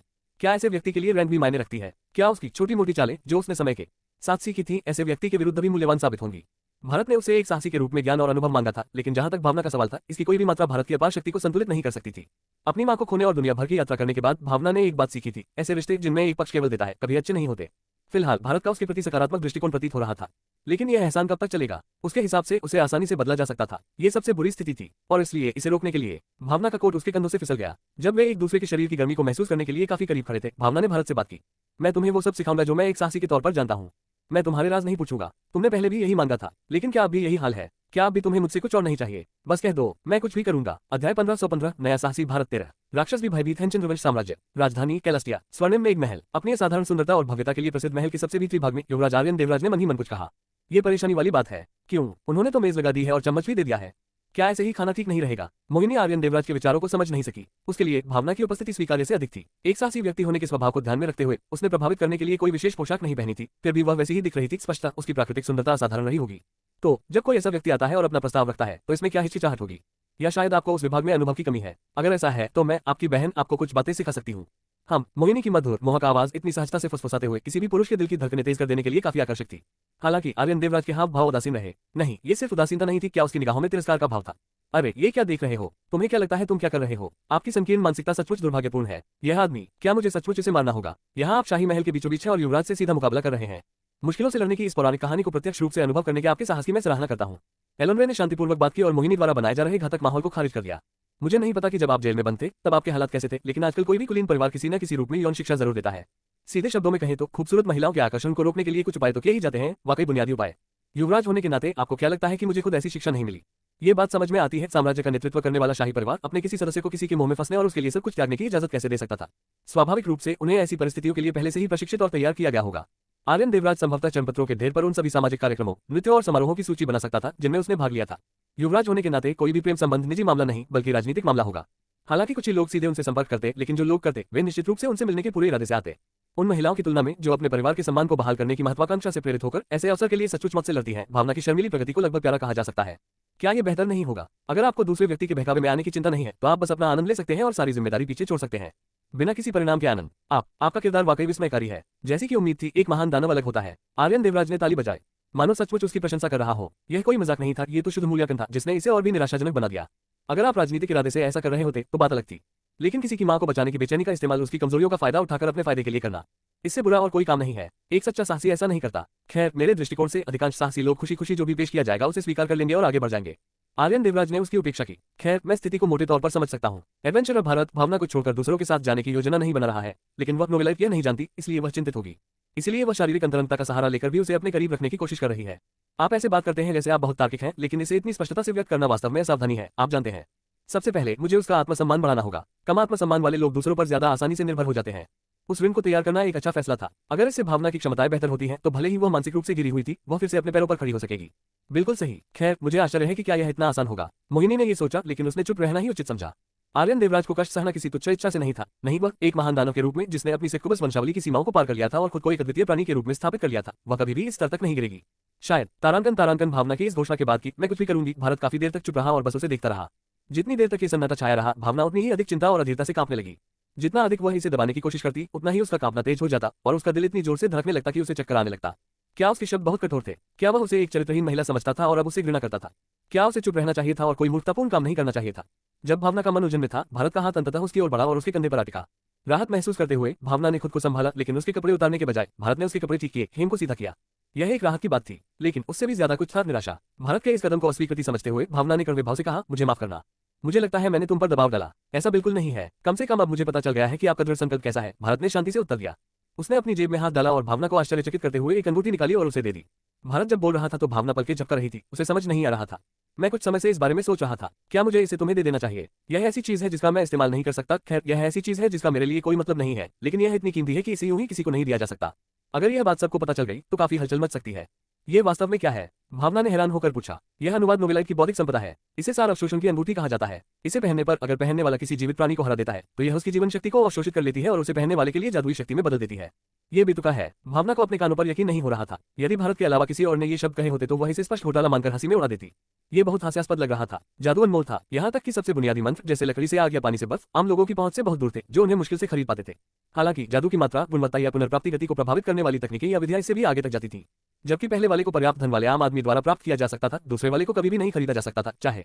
क्या ऐसे व्यक्ति के लिए रैंक भी मायने रखती है? क्या उसकी छोटी मोटी चालें जो उसने समय के साथ सीखी थी, ऐसे व्यक्ति के विरुद्ध भी मूल्यवान साबित होंगी? भारत ने उसे एक साहसी के रूप में ज्ञान और अनुभव मांगा था, लेकिन जहां तक भावना का सवाल था, इसकी कोई भी मात्रा भारत की अपार शक्ति को संतुलित नहीं कर सकती थी। अपनी मां को खोने और दुनिया भर की यात्रा करने के बाद भावना ने एक बात सीखी थी, ऐसे रिश्ते जिनमें एक पक्ष केवल देता है कभी अच्छे नहीं होते। फिलहाल भारत का उसके प्रति सकारात्मक दृष्टिकोण प्रतीत हो रहा था, लेकिन यह एहसान कब तक चलेगा? उसके हिसाब से उसे आसानी से बदला जा सकता था। ये सबसे बुरी स्थिति थी, और इसलिए इसे रोकने के लिए भावना का कोट उसके कंधों से फिसल गया। जब वे एक दूसरे के शरीर की गर्मी को महसूस करने के लिए काफी करीब खड़े थे, भावना ने भारत से बात की। मैं तुम्हें वो सब सिखाऊंगा जो मैं एक साहसी के तौर पर जानता हूँ। मैं तुम्हारे राज नहीं पूछूंगा। तुमने पहले भी यही मांगा था, लेकिन क्या अब भी यही हाल है? क्या अब भी तुम्हें मुझसे कुछ और नहीं चाहिए? बस कह दो, मैं कुछ भी करूंगा। अध्याय 1515, नया साहसी भारत 13। राक्षस भी भयभीत हैं। चंद्रवंश साम्राज्य, राजधानी कैलास्टिया, स्वर्णिम में एक महल। अपनी असाधारण सुंदरता और भव्यता के लिए प्रसिद्ध महल के सबसे भीतरी भाग में युवराज आर्यन देवराज ने मन ही मन कुछ कहा। ये परेशानी वाली बात है। क्यों? उन्होंने तो मेज लगा दी है और चम्मच भी दे दिया है। क्या ऐसे ही खाना ठीक नहीं रहेगा? मोहिनी आर्यन देवराज के विचारों को समझ नहीं सकी। उसके लिए भावना की उपस्थिति स्वीकार्य से अधिक थी। एक साहसी व्यक्ति होने के स्वभाव को ध्यान में रखते हुए उसने प्रभावित करने के लिए कोई विशेष पोशाक नहीं पहनी थी, फिर भी वह वैसी ही दिख रही थी। स्पष्टता उसकी प्राकृतिक सुंदरता असाधारण रही होगी। तो जब कोई ऐसा व्यक्ति आता है और अपना प्रस्ताव रखता है, तो इसमें क्या हिचकिचाहट होगी? या शायद आपको उस विभाग में अनुभव की कमी है? अगर ऐसा है तो मैं, आपकी बहन, आपको कुछ बातें सिखा सकती हूँ। हम। मोहिनी की मधुर मोहक आवाज इतनी सहजता से फुसफुसाते हुए किसी भी पुरुष के दिल की धड़कनें तेज कर देने के लिए काफी आकर्षक थी। हालांकि आर्यन देवराज के हाव भाव उदासीन रहे। नहीं, ये सिर्फ उदासीनता नहीं थी, क्या उसकी निगाहों में तिरस्कार का भाव था। अरे, ये क्या देख रहे हो? तुम्हें क्या लगता है तुम क्या कर रहे हो? आपकी संकीर्ण मानसिकता सचमुच दुर्भाग्यपूर्ण है। यह आदमी, क्या मुझे सचमुच इसे मारना होगा? यहाँ आप शाही महल के बीचों बीच है और युवराज से सीधा मुकाबला कर रहे हैं। मुश्किलों से लड़ने की इस पौराणिक कहानी को प्रत्यक्ष रूप से अनुभव करने के आपके साहस की मैं सराहना करता हूँ। एलोनरे ने शांतिपूर्वक बात की और मोहिनी द्वारा बनाए जा रहे घातक माहौल को खारिज कर दिया। मुझे नहीं पता कि जब आप जेल में बंद थे तब आपके हालात कैसे थे, लेकिन आजकल कोई भी कुलीन परिवार किसी न किसी रूप में यौन शिक्षा जरूर देता है। सीधे शब्दों में कहें तो खूबसूरत महिलाओं के आकर्षण को रोकने के लिए कुछ उपाय तो किए ही जाते हैं, वाकई बुनियादी उपाय। युवराज होने के नाते आपको क्या लगता है कि मुझे खुद ऐसी शिक्षा नहीं मिली? ये बात समझ में आती है। साम्राज्य का नेतृत्व करने वाला शाही परिवार अपने किसी सदस्य को किसी के मुंह में फंसने और उसके लिए सब कुछ त्यागने की इजाजत कैसे दे सकता था? स्वाभाविक रूप से उन्हें ऐसी परिस्थितियों के लिए पहले से ही प्रशिक्षित और तैयार किया गया होगा। आर्यन देवराज संभवतः चरणपत्रों के ढेर पर उन सभी सामाजिक कार्यक्रमों, नृत्यों और समारोहों की सूची बना सकता था जिनमें उसने भाग लिया था। युवराज होने के नाते कोई भी प्रेम संबंध निजी मामला नहीं बल्कि राजनीतिक मामला होगा। हालांकि कुछ ही लोग सीधे उनसे संपर्क करते, लेकिन जो लोग करते वे निश्चित रूप से उनसे मिलने के पूरे इरादे से आते। उन महिलाओं की तुलना में जो अपने परिवार के सम्मान को बहाल करने की महत्वाकांक्षा से प्रेरित होकर ऐसे अवसर के लिए सचमुच मौत से लड़ती हैं, भावना की शर्मीली प्रगति को लगभग प्यारा कहा जा सकता है। क्या ये बेहतर नहीं होगा? अगर आपको दूसरे व्यक्ति के बहकावे में आने की चिंता नहीं है तो आप बस अपना आनंद ले सकते हैं और सारी जिम्मेदारी पीछे छोड़ सकते हैं, बिना किसी परिणाम के आनंद। आपका किरदार वाकई विस्मयकारी है। जैसी की उम्मीद थी, एक महान दानव अलग होता है। आर्यन देवराज ने ताली बजाई, मानो सचमुच उसकी प्रशंसा कर रहा हो। यह कोई मजाक नहीं था, ये तो शुद्ध मूल्यांकन था जिसने इसे और भी निराशाजनक बना दिया। अगर आप राजनीतिक इरादे से ऐसा कर रहे होते तो बात अलग थी, लेकिन किसी की मां को बचाने की बेचैनी का इस्तेमाल उसकी कमजोरियों का फायदा उठाकर अपने फायदे के लिए करना, इससे बुरा और कोई काम नहीं है। एक सच्चा साहसी ऐसा नहीं करता। खैर, मेरे दृष्टिकोण से अधिकांश साहसी लोग खुशी खुशी जो भी पेश किया जाएगा उसे स्वीकार कर लेंगे और आगे बढ़ जाएंगे। आर्यन देवराज ने उसकी उपेक्षा की। खैर, मैं स्थिति को मोटे तौर पर समझ सकता हूँ। एडवेंचरर भारत भावना को छोड़कर दूसरों के साथ जाने की योजना नहीं बना रहा है, लेकिन वह नोवेलाइट यह नहीं जानती, इसलिए वह चिंतित होगी। इसलिए वह शारीरिक अंतरंगता का सहारा लेकर भी उसे अपने करीब रखने की कोशिश कर रही है। आप ऐसे बात करते हैं जैसे आप बहुत तार्किक हैं, लेकिन इसे इतनी स्पष्टता से व्यक्त करना वास्तव में असावधानी है। आप जानते हैं, सबसे पहले मुझे उसका आत्मसम्मान बढ़ाना होगा। कम आत्मसम्मान वाले लोग दूसरों पर ज्यादा आसानी से निर्भर हो जाते हैं। उस ऋण को तैयार करना एक अच्छा फैसला था। अगर इससे भावना की क्षमताएं बेहतर होती हैं तो भले ही वह मानसिक रूप से गिरी हुई थी, वह फिर से अपने पैरों पर खड़ी हो सकेगी। बिल्कुल सही। खैर, मुझे आश्चर्य है कि क्या यह इतना आसान होगा। मोहिनी ने यह सोचा, लेकिन उसने चुप रहना ही उचित समझा। आर्यन देवराज को कष्ट सहना किसी तुच्छ इच्छा से नहीं था। नहीं, वह एक महान दानव के रूप में जिसने अपनी सेक्युबस वंशावली की सीमाओं को पार कर लिया था और खुद को एक अद्वितीय प्राणी के रूप में स्थापित कर लिया था, वह कभी भी इस स्तर तक नहीं गिरेगी। शायद तारांकन भावना की इस घोषणा के बाद की मैं कुछ भी करूंगी। भारत काफी देर तक चुप रहा और बस उसे देखता रहा। जितनी देर तक ये सन्नाटा छाया रहा, भावना उतनी ही अधिक चिंता और अधीरता से कांपने लगी। जितना अधिक वह इसे दबाने की कोशिश करती, उतना ही उसका कांपना तेज हो जाता और उसका दिल इतनी जोर से धड़कने लगता कि उसे चक्कर आने लगता। क्या उसके शब्द बहुत कठोर थे? क्या वह उसे एक चरित्रहीन महिला समझता था और अब उसे घृणा करता था? क्या उसे चुप रहना चाहिए था और कोई मूर्खतापूर्ण काम नहीं करना चाहिए था? जब भावना का मन उलझन में था, भारत का हाथ अंततः उसकी ओर बढ़ा और उसके कंधे पर अटका। राहत महसूस करते हुए भावना ने खुद को संभाला, लेकिन उसके कपड़े उतारने के बजाय भारत ने उसके कपड़े ठीक किए, हेम को सीधा किया। यह एक राहत की बात थी, लेकिन उससे भी ज्यादा कुछ था निराशा। भारत के इस कदम को अस्वीकृति समझते हुए भावना ने कड़वे भाव से कहा, मुझे माफ करना। मुझे लगता है मैंने तुम पर दबाव डाला। ऐसा बिल्कुल नहीं है। कम से कम अब मुझे पता चल गया है कि आपका दृढ़ संकल्प कैसा है। भारत ने शांति से उत्तर दिया। उसने अपनी जेब में हाथ डाला और भावना को आश्चर्यचकित करते हुए एक अंगूठी निकाली और उसे दे दी। भारत जब बोल रहा था तो भावना पलके झपका रही थी। उसे समझ नहीं आ रहा था। मैं कुछ समय से इस बारे में सोच रहा था, क्या मुझे इसे तुम्हें दे देना चाहिए? यह ऐसी चीज है जिसका मैं इस्तेमाल नहीं कर सकता। खैर, यह ऐसी चीज है जिसका मेरे लिए कोई मतलब नहीं है, लेकिन यह इतनी कीमती है कि इसे यूं ही किसी को नहीं दिया जा सकता। अगर यह बात सबको पता चल गई तो काफी हलचल मच सकती है। ये वास्तव में क्या है? भावना ने हैरान होकर पूछा। यह अनुवाद नोवेलाइट की बौद्धिक संपदा है। इसे सार अवशोषण की अंगूठी कहा जाता है। इसे पहनने पर अगर पहनने वाला किसी जीवित प्राणी को हरा देता है तो यह उसकी जीवन शक्ति को अवशोषित कर लेती है और उसे पहनने वाले के लिए जादुई शक्ति में बदल देती है। ये बेतुका है। भावना को अपने कानों पर यकीन नहीं हो रहा था। यदि भारत के अलावा किसी और ने ये शब्द कहे होते तो वह इसे स्पष्ट घोटाला मानकर हंसी में उड़ा देती। ये बहुत हास्यास्पद लग रहा था। जादू अनमोल था, यहाँ तक कि सबसे बुनियादी मंत्र जैसे लकड़ी से आग या पानी से बर्फ आम लोगों की पहुंच से बहुत दूर थे, जो उन्हें मुश्किल से खरीद पाते थे। हालांकि जादू की मात्रा, गुणवत्ता या पुनर्प्राप्ति गति को प्रभावित करने वाली तकनीकें या विधियां इससे भी आगे तक जाती थी। जबकि पहले वाले को पर्याप्त धन वाले आम आदमी द्वारा प्राप्त किया जा सकता था, दूसरे वाले को कभी भी नहीं खरीदा जा सकता था, चाहे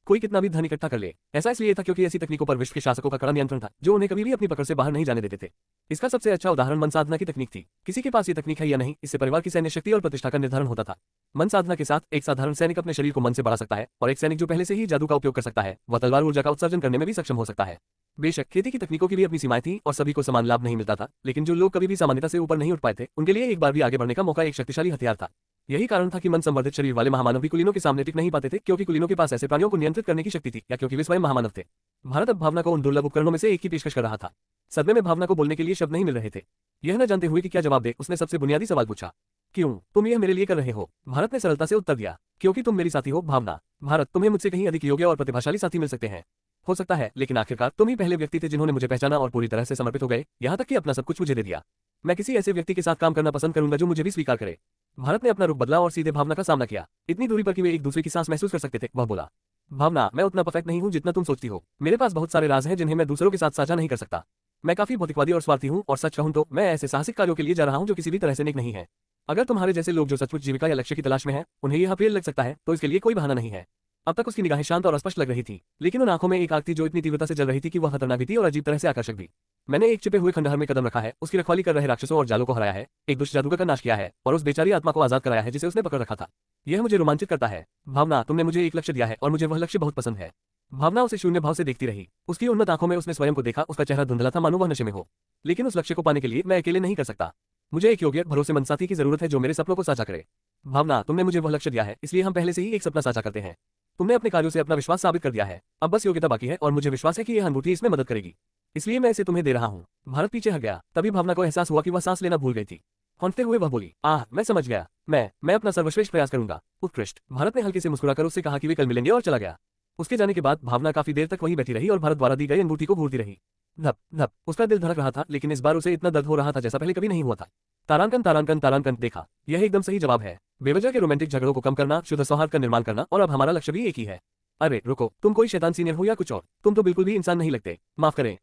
कोई कितना भी धन इकट्ठा कर ले। ऐसा इसलिए था क्योंकि ऐसी तकनीकों पर विश्व के शासकों का कड़ा नियंत्रण था, जो उन्हें कभी भी अपनी पकड़ से बाहर नहीं जाने देते थे। इसका सबसे अच्छा उदाहरण मन साधना की तकनीक थी। किसी के पास ये तकनीक है या नहीं, इससे परिवार की सैन्य शक्ति और प्रतिष्ठा का निर्धारण होता था। मन साधना के साथ एक साधारण सैनिक अपने शरीर को मन से बढ़ा सकता है, और एक सैनिक जो पहले से ही जादू का उपयोग कर सकता है, वह तलवार ऊर्जा का उत्सर्जन करने में भी सक्षम हो सकता है। बेशक खेती की तकनीकों की भी अपनी सीमाएं थी और सभी को समान लाभ नहीं मिलता था, लेकिन जो लोग कभी भी सामान्यता से ऊपर नहीं उठ पाए थे, उनके लिए एक बार भी आगे बढ़ने का मौका एक शक्तिशाली हथियार था। यही कारण था कि मन संवर्धित शरीर वाले महामानव भी कुलीनों के सामने टिक नहीं पाते थे, क्योंकि कुलीनों के पास ऐसे प्राणियों को नियंत्रित करने की शक्ति थी, या क्योंकि वे स्वयं महामानव थे। भारत अब भावना को उन दुर्लभ उपकरणों में से एक की पेशकश कर रहा था। सदमे में भावना को बोलने के लिए शब्द नहीं मिल रहे थे। यह न जानते हुए कि क्या जवाब दे, उसने सबसे बुनियादी सवाल पूछा, क्यों तुम यह मेरे लिए कर रहे हो? भारत ने सरलता से उत्तर दिया, क्योंकि तुम मेरी साथी हो भावना। भारत, तुम्हें मुझसे कहीं अधिक योग्य और प्रतिभाशाली साथी मिल सकते हैं, हो सकता है, लेकिन आखिरकार तुम ही पहले व्यक्ति थे जिन्होंने मुझे पहचाना और पूरी तरह से समर्पित हो गए, यहाँ तक कि अपना सब कुछ मुझे दे दिया। मैं किसी ऐसे व्यक्ति के साथ काम करना पसंद करूंगा जो मुझे भी स्वीकार करे। भारत ने अपना रुख बदला और सीधे भावना का सामना किया। इतनी दूरी पर कि वे एक दूसरे की सांस महसूस कर सकते थे। वह बोला, भावना, मैं उतना परफेक्ट नहीं हूँ जितना तुम सोचती हो। मेरे पास बहुत सारे राज हैं जिन्हें मैं दूसरों के साथ साझा नहीं कर सकता। मैं काफी भौतिकवादी और स्वार्थी हूँ, और सच कहूँ तो मैं ऐसे साहसिक कार्यों के लिए जा रहा हूँ जो किसी भी तरह से नेक नहीं है। अगर तुम्हारे जैसे लोग जो सचमुच जीविका या लक्ष्य की तलाश में हैं, उन्हें यह अप्रिय लग सकता है, तो इसके लिए कोई बहाना नहीं है। अब तक उसकी निगाहें शांत और अस्पष्ट लग रही थी, लेकिन उन आंखों में एक आग थी जो इतनी तीव्रता से जल रही थी कि वह खतरनाक भी थी और अजीब तरह से आकर्षक भी। मैंने एक छिपे हुए खंडहर में कदम रखा है, उसकी रखवाली कर रहे राक्षसों और जालों को हराया है, एक दुष्ट जादूगर का नाश किया है, और उस बेचारी आत्मा को आजाद कराया है जिसे उसने पकड़ रखा था। यह मुझे रोमांचित करता है। भावना, तुमने मुझे एक लक्ष्य दिया है और मुझे वह लक्ष्य बहुत पसंद है। भावना उसे शून्य भाव से देखती रही। उसकी उन्नत आंखों में उसने स्वयं को देखा। उसका चेहरा धुंधला था, मानो वह नशे में हो। लेकिन उस लक्ष्य को पाने के लिए मैं अकेले नहीं कर सकता। मुझे एक योग्य, भरोसेमंद साथी की जरूरत है जो मेरे सपनों को साझा करे। भावना, तुमने मुझे वह लक्ष्य दिया है, इसलिए हम पहले से ही एक सपना साझा करते हैं। तुमने अपने कार्यों से अपना विश्वास साबित कर दिया है, अब बस योग्यता बाकी है, और मुझे विश्वास है कि यह अनुभूति इसमें मदद करेगी, इसलिए मैं इसे तुम्हें दे रहा हूँ। भारत पीछे हट गया। तभी भावना को एहसास हुआ कि वह सांस लेना भूल गई थी। हौंकते हुए वह बोली, आह मैं समझ गया, मैं अपना सर्वश्रेष्ठ प्रयास करूंगा। उत्कृष्ट। भारत ने हल्के से मुस्कुराकर उससे कहा कि वे कल मिलेंगे और चला गया। उसके जाने के बाद भावना काफी देर तक वहीं बैठी रही और भारत द्वारा दी गई अंगूठी को घूरती रही। धप धप उसका दिल धड़क रहा था, लेकिन इस बार उसे इतना दर्द हो रहा था जैसा पहले कभी नहीं हुआ था। तारांकन तारांकन तारांकन देखा, यह एकदम सही जवाब है। बेवजह के रोमांटिक झगड़ों को कम करना, शुद्ध सौहार्द का निर्माण करना, और अब हमारा लक्ष्य भी एक ही है। अरे रुको, तुम कोई शैतान सीनियर हो या कुछ और? तुम तो बिल्कुल भी इंसान नहीं लगते। माफ करें।